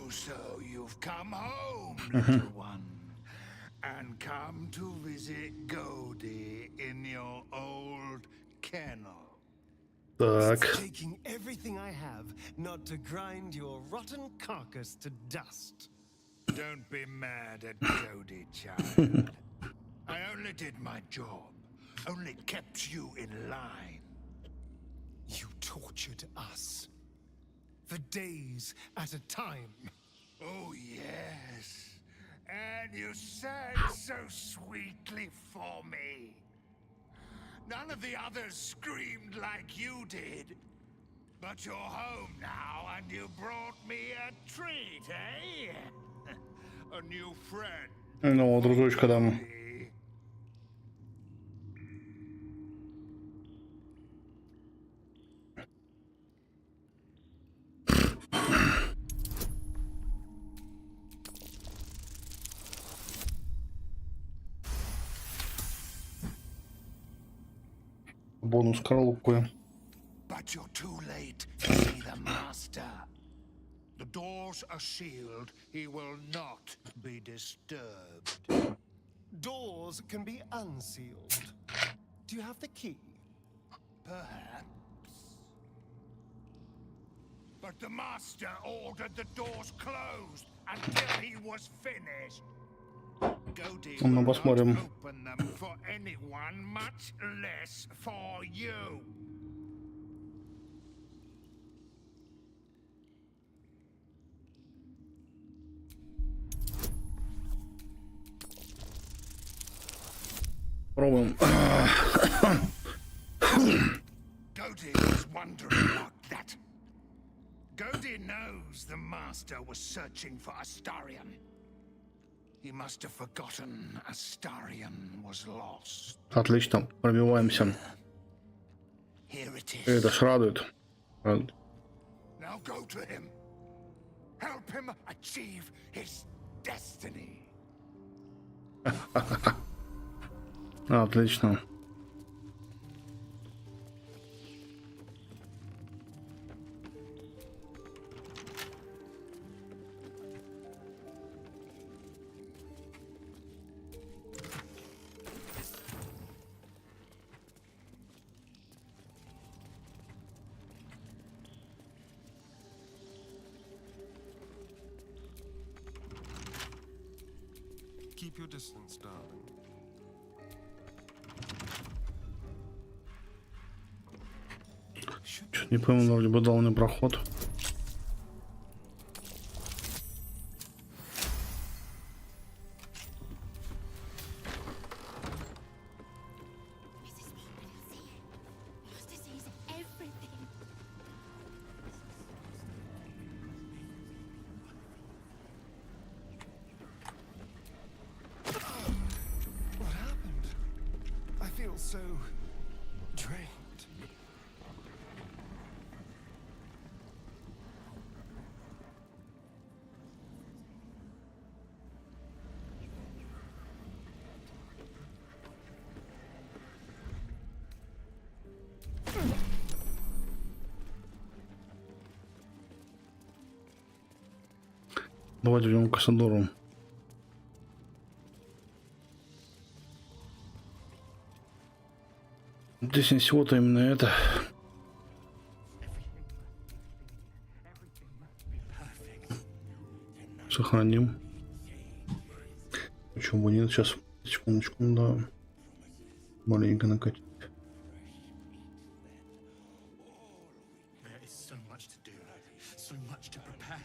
So you've come home, little one, and come to visit Godi in your old kennel. Так. Taking everything I have not to grind your rotten carcass to dust. Don't be mad at Godi, child. I only did my job, only kept you in line. You tortured us. For days at a time. Oh, yes. And you sang so sweetly for me. None of the others screamed like you did. But you're home now, and you brought me a treat, eh? A new friend. Ну, дружочка там. Бонус коробкой. But you're too late to see the master. The doors are sealed. He will not be disturbed. Doors can be unsealed. Do you have the key? Perhaps. But the master ordered the doors closed until he was finished. Godi will Ну, not посмотрим. open them for anyone, much less for you. Пробуем. Godi was wondering about that. Godi knows the master was searching for Astarion. He must have forgotten Astarion was lost. Отлично, пробиваемся. Here it is. Это ж радует. Now go to him. Help him achieve his destiny. Отлично. Keep your distance, darling. Чё-то не пойму, вроде бы дал мне проход. Master sees everything. What happened? I feel so drained. Давайте идем к Кассадору. Здесь не всего-то именно это. Сохраним. Почему бы нет? Сейчас, секундочку, да. Маленько накатить. There is so much to do, so much to prepare.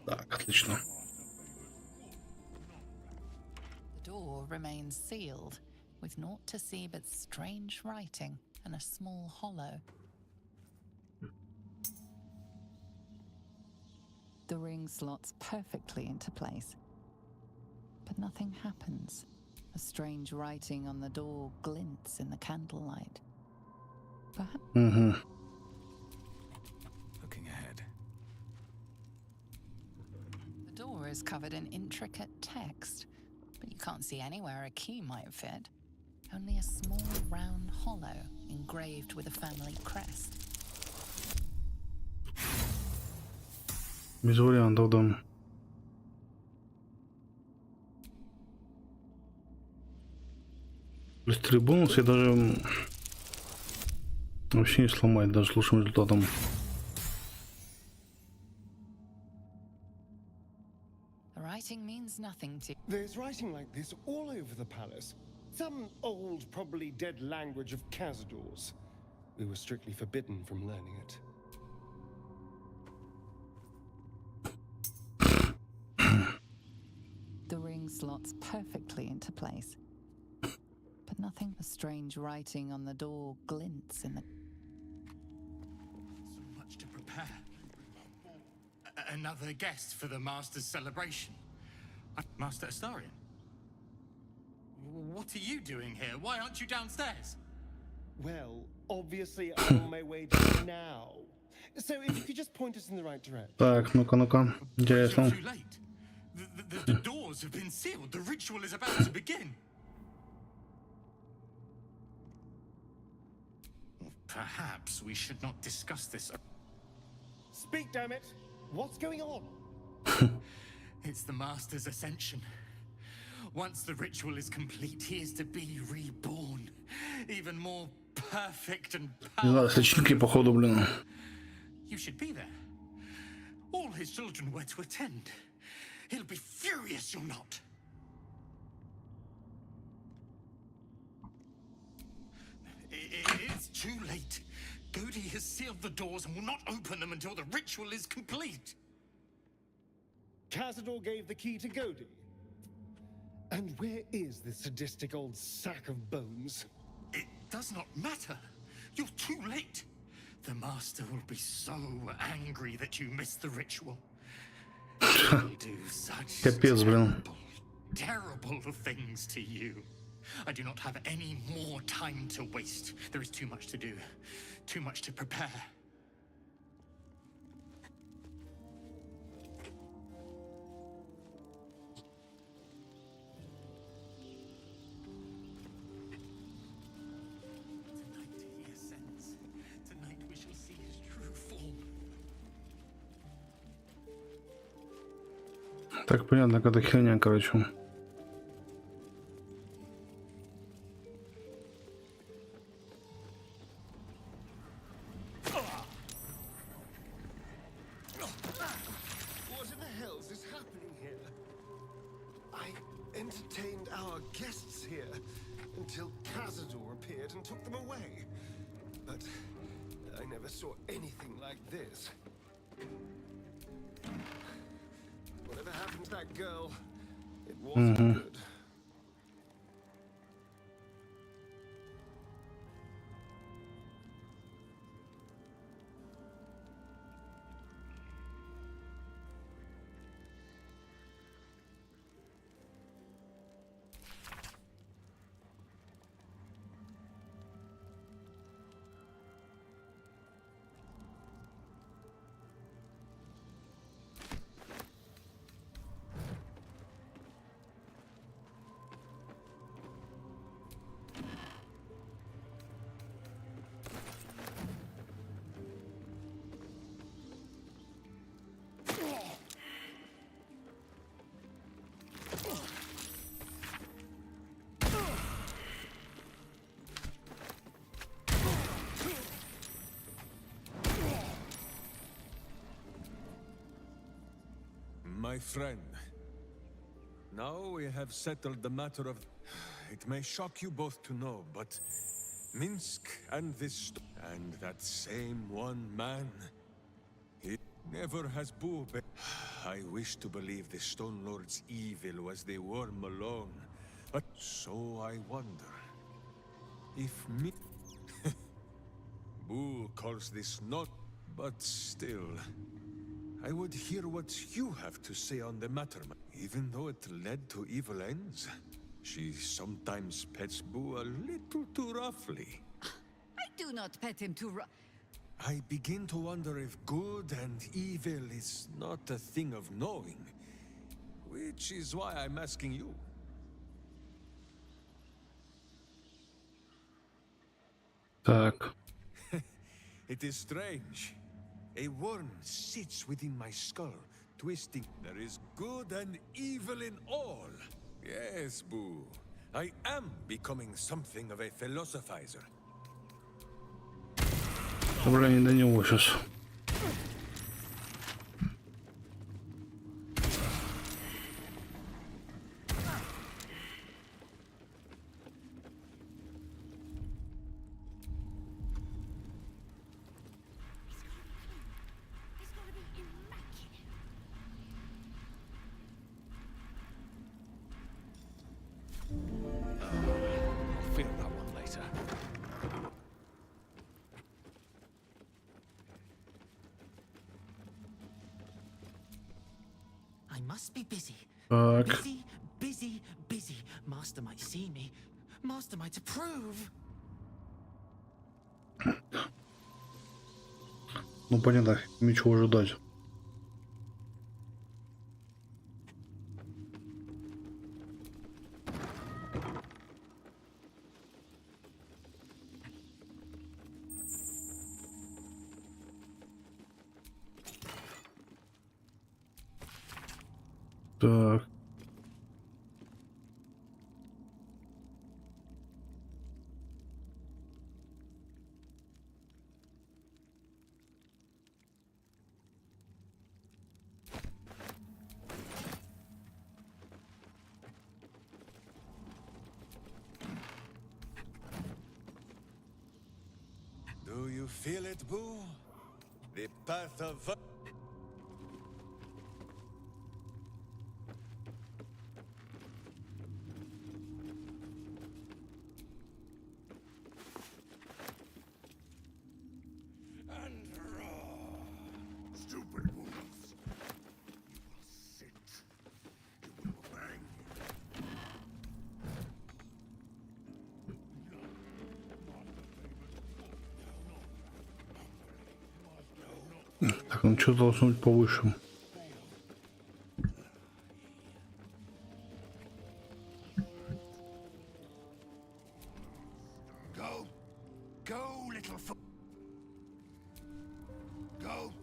Так, отлично. The door remains sealed, with naught to see but strange writing and a small hollow. The ring slots perfectly into place, but nothing happens. A strange writing on the door glints in the candlelight. Perhaps Looking ahead. the door is covered in intricate text, but you can't see anywhere a key might fit. Only a small round hollow engraved with a family crest. Без вариантов, да. Быстрый бонус я даже вообще не сломать, даже с лучшим результатом. The writing means nothing to There's writing like this all over the palace. Some old, probably dead language of Cazador's. We were strictly forbidden from learning it. The ring slots perfectly into place, but nothing. A strange writing on the door glints in the. So much to prepare. Another guest for the Master's celebration. Master Astarion? What are you doing here? Why aren't you downstairs? Well, obviously I'm on my way down now. So if you could just point us in the right direction. Так, ну-ка. But you're Интересно. too late. The doors have been sealed. The ritual is about to begin. Perhaps we should not discuss this. Speak, damn it! What's going on? It's the Master's ascension. Once the ritual is complete, he is to be reborn. Even more perfect and Не знаю, powerful. сочинки, походу, блин. You should be there. All his children were to attend. He'll be furious you're not. It's too late. Godi has sealed the doors and will not open them until the ritual is complete. Cazador gave the key to Godi. And where is this sadistic old sack of bones? It does not matter. You're too late. The Master will be so angry that you missed the ritual. He'll do such Капец, блин. terrible things to you. I do not have any more time to waste. There is too much to do, too much to prepare. Так, понятно, какая херня, короче. What in the hell's is happening here? I entertained our guests here until Cazador appeared and took them away. But I never saw anything like this. Whatever happened to that girl, it wasn't good. My friend, now we have settled the matter of... It may shock you both to know, but Minsk and this... And that same one man, he never has Boo been... I wish to believe the Stone Lord's evil was the worm alone, but so I wonder if me... Boo calls this not, but still... I would hear what you have to say on the matter, even though it led to evil ends. She sometimes pets Boo a little too roughly. I do not pet him too I begin to wonder if good and evil is not a thing of knowing, which is why I'm asking you. Так. It is strange. A worm sits within my skull, twisting. There is good and evil in all. Yes, Boo. I am becoming something of a philosophizer. Бля, не до него сейчас. I'll feel that one later. I must be busy. Так. Busy, busy, busy. Master might see me. Master might approve. Ну понятно, ничего ожидать. Так. Do you feel it, Boo? The path of... Stupid wolves. You will sit. You will bang. Так, ну что должно быть повыше? Go. Go, little foot. Go.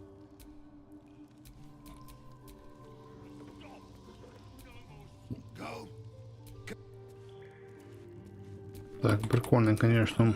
Так, прикольно, конечно.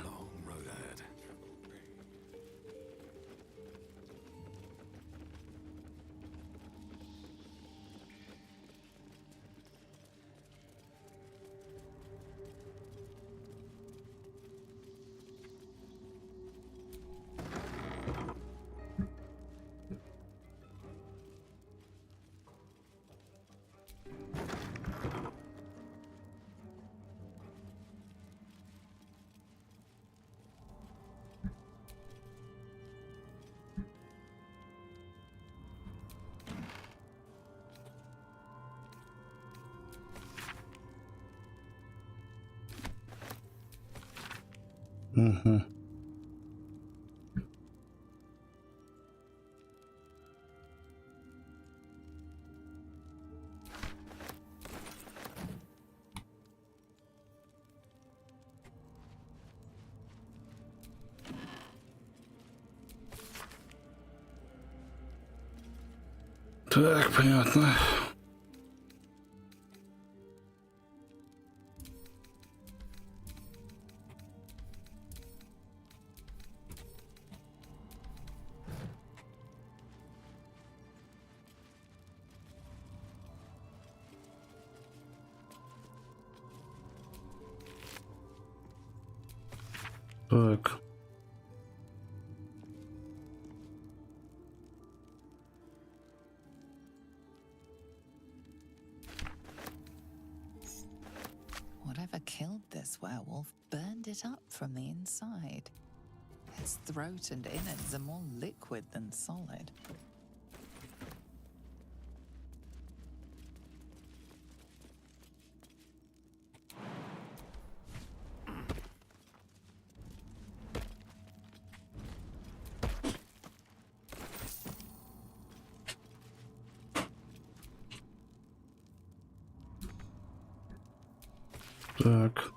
Угу. Так, понятно. Так. Whatever killed this werewolf burned it up from the inside. Its throat and innards are more liquid than solid. Так.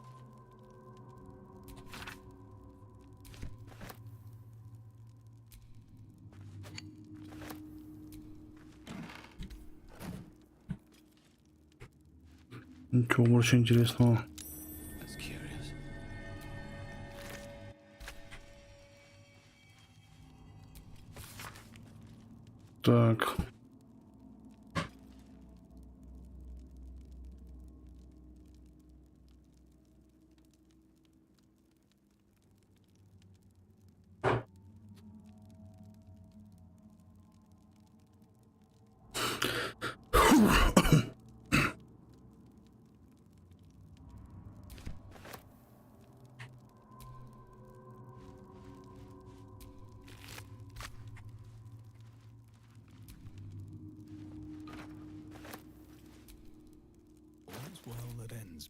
Ничего очень интересного. Так. All's well that ends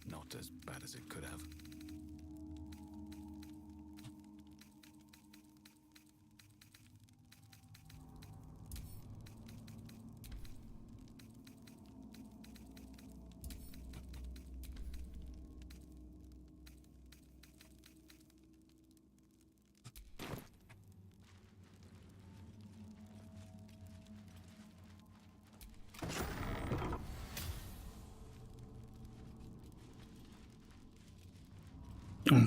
not as bad as it could have.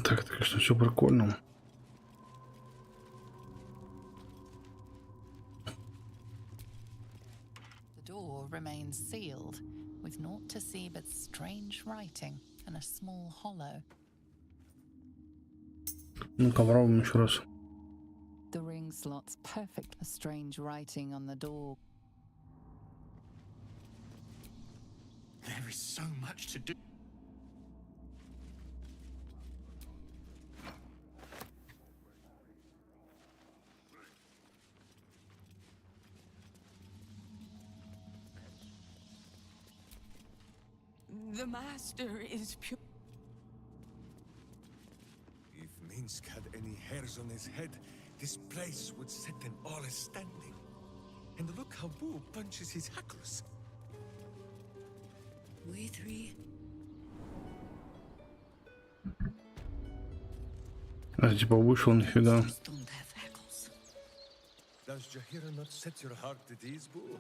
Так, это, конечно, все прикольно. The door remains sealed, with naught to see but strange writing and a small hollow. Ну-ка, попробуем еще раз. The ring slots perfect. A strange writing on the door. There is so much to do. The master is pure. If Minsk had any hairs on his head, this place would set them all as standing. And look how Boo punches his hackles. We three. А типа вышел нифига. Don't have hackles. Does Jahira not set your heart at ease, Boo?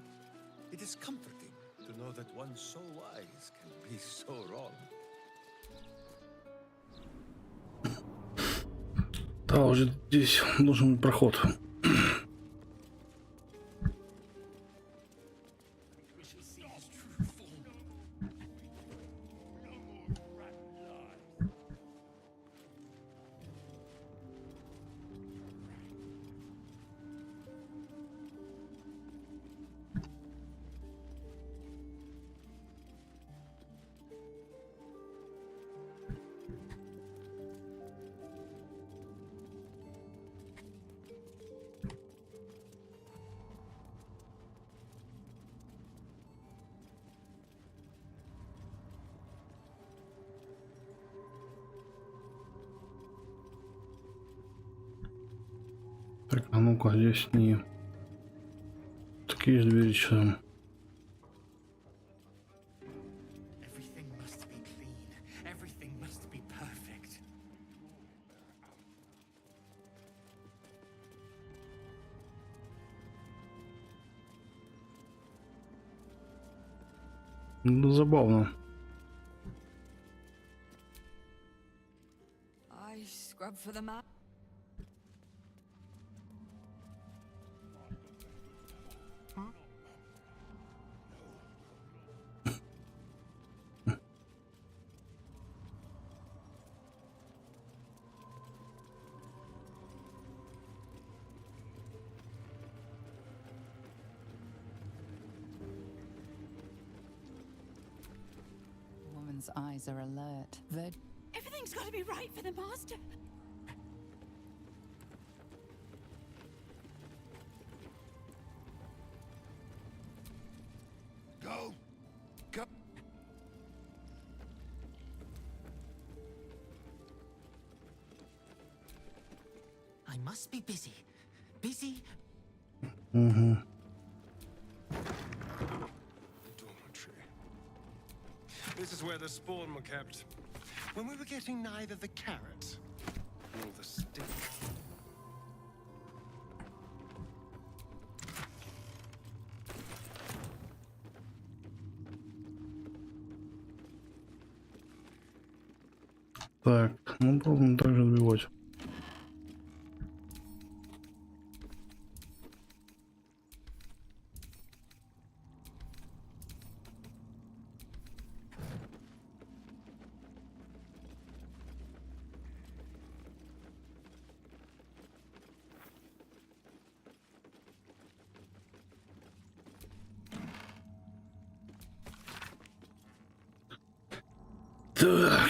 It is comforting to know that one so wise can be so wrong. Да, уже здесь должен быть проход. Так, а ну-ка, здесь не такие же двери, что... Everything must be clean. Everything must be perfect. Ну, забавно. I scrub for the map. Woman's eyes are alert. Everything's got to be right for the master. Go! Go! I must be busy. Busy. Mm-hmm. Dormitory. This is where the spawn were kept. When we were getting neither the carrot nor the stick. Так, ну пробуем также отбивать. Так.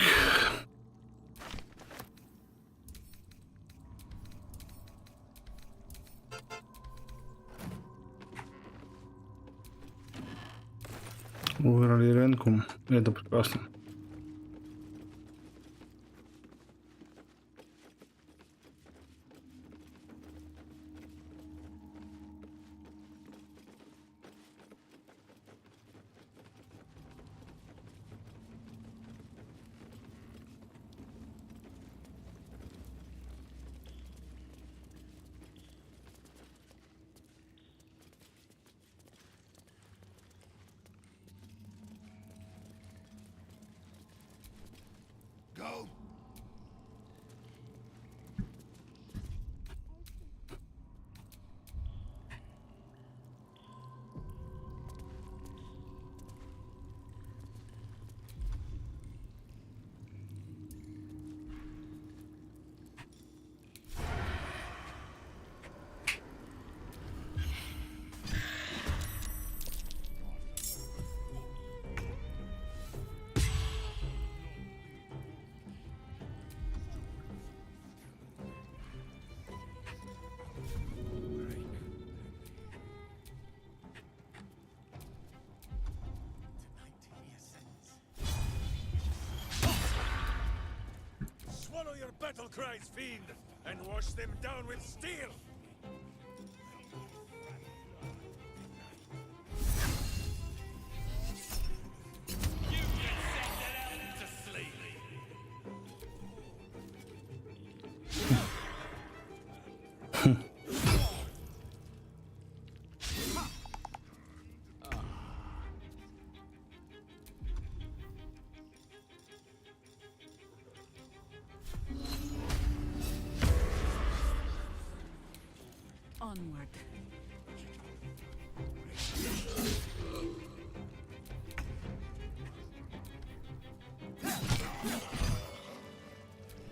Выиграли рынку. Это прекрасно. Go! Swallow your battle cries, fiend, and wash them down with steel! Onward.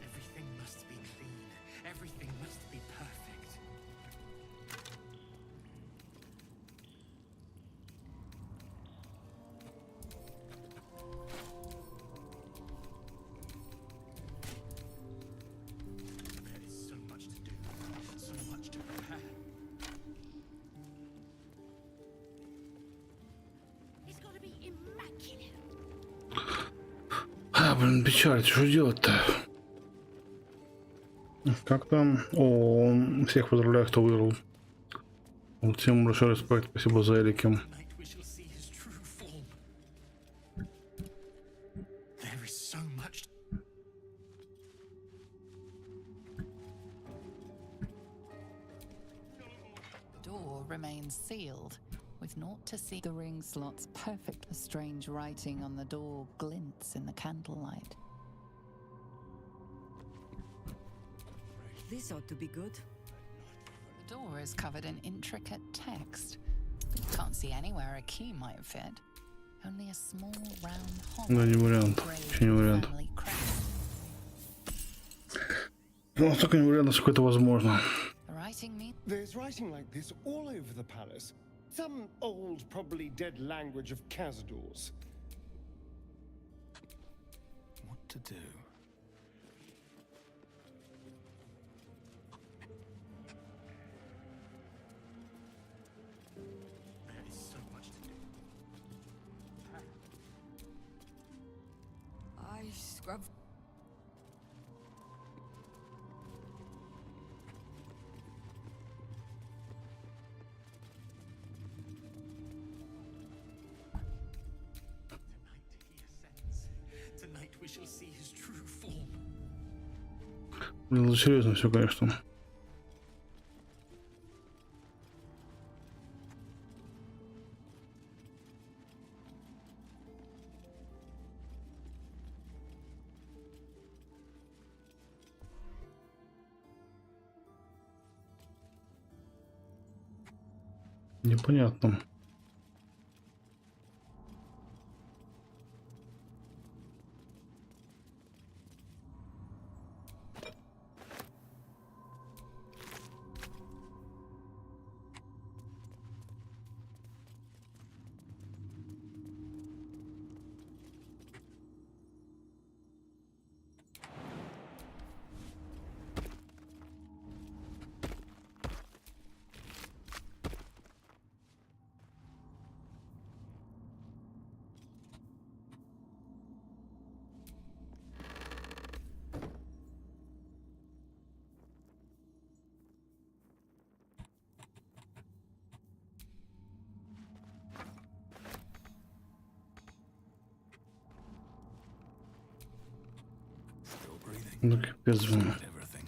Everything must be clean. Everything must be perfect. There is so much to do, so much to prepare. It's got to be immaculate. Блин, печаль, что делать-то? Как там? О, всех поздравляю, кто выиграл. Вот всем большой респект, спасибо за Эрики. Tonight we shall see his true form. There is so much. The door remains sealed, with naught to see. The ring slots perfect. A strange writing on the door glints in the candlelight. This ought to be good. The door is covered in intricate text. Can't see anywhere a key might fit. Only a small round hole. Да, не вариант. Вообще не вариант. Family crest. Ну, настолько не вариант, насколько это возможно. The writing means There's writing like this all over the palace. Some old, probably dead language of Cazador's. What to do? There is so much to do. I scrub. Tonight he ascends. Tonight we shall see his true form. Блин, ну серьезно все, конечно. Непонятно. Still breathing. Ну, капец, блин. Not everything.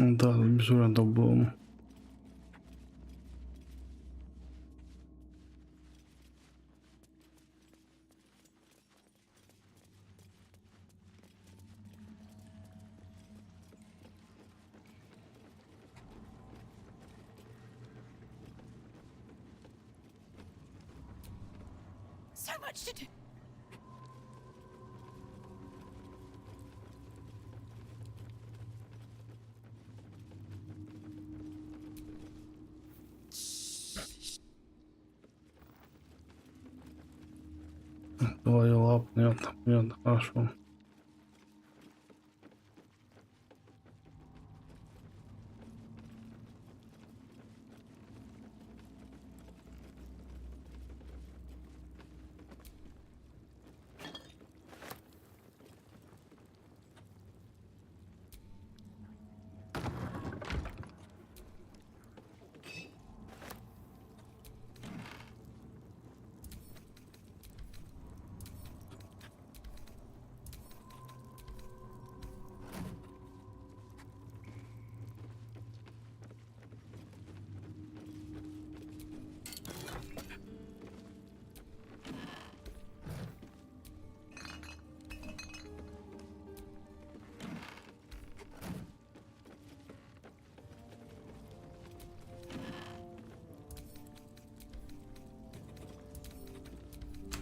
Да, без вариантов было. So much to do. Ловила, понятно, понятно, хорошо.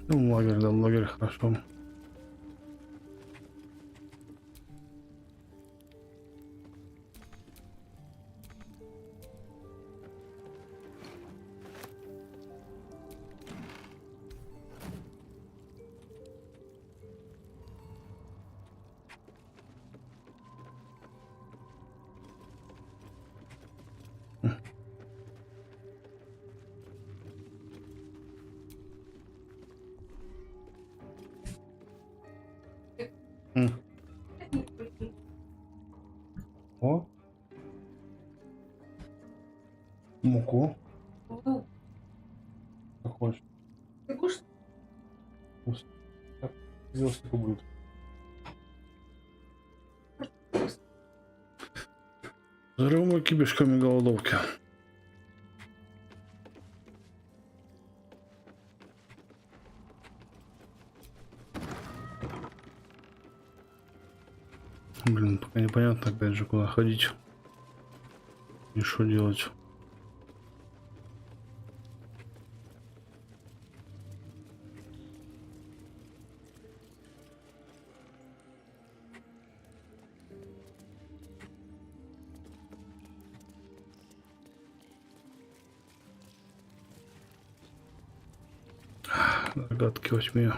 Ну, лагерь, да, лагерь хорошо. О, муку. Как хочешь. Ты кушаешь? Вкусно. Так, сделал столько блюд. Взрывной кибешками голодовки. Блин, пока непонятно опять же куда ходить и что делать. Догадки возьми.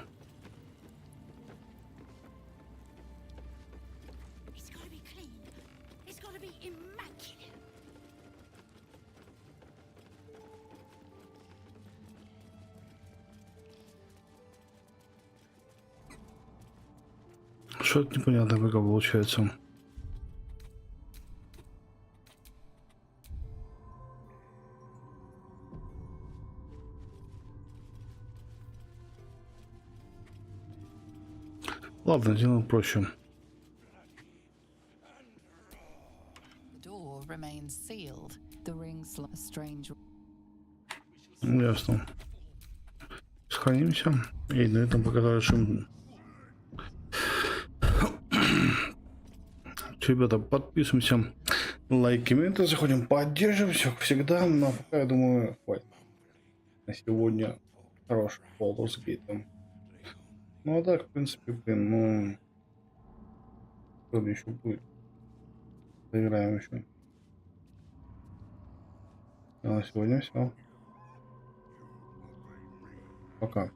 It's gotta be clean. It's gotta be immaculate. Что-то непонятно пока получается. Ладно, сделаем проще. The door remains sealed. The ring's a strange. Ясно. Сохранимся. И на этом пока завершим. Ребята, подписываемся, лайки, комменты, заходим, поддержим, все как всегда. Но пока, я думаю, хватит. На сегодня хороший Baldur с гейтом. Ну а так, в принципе, блин, ну... Что еще будет? Поиграем еще. А на сегодня все. Пока.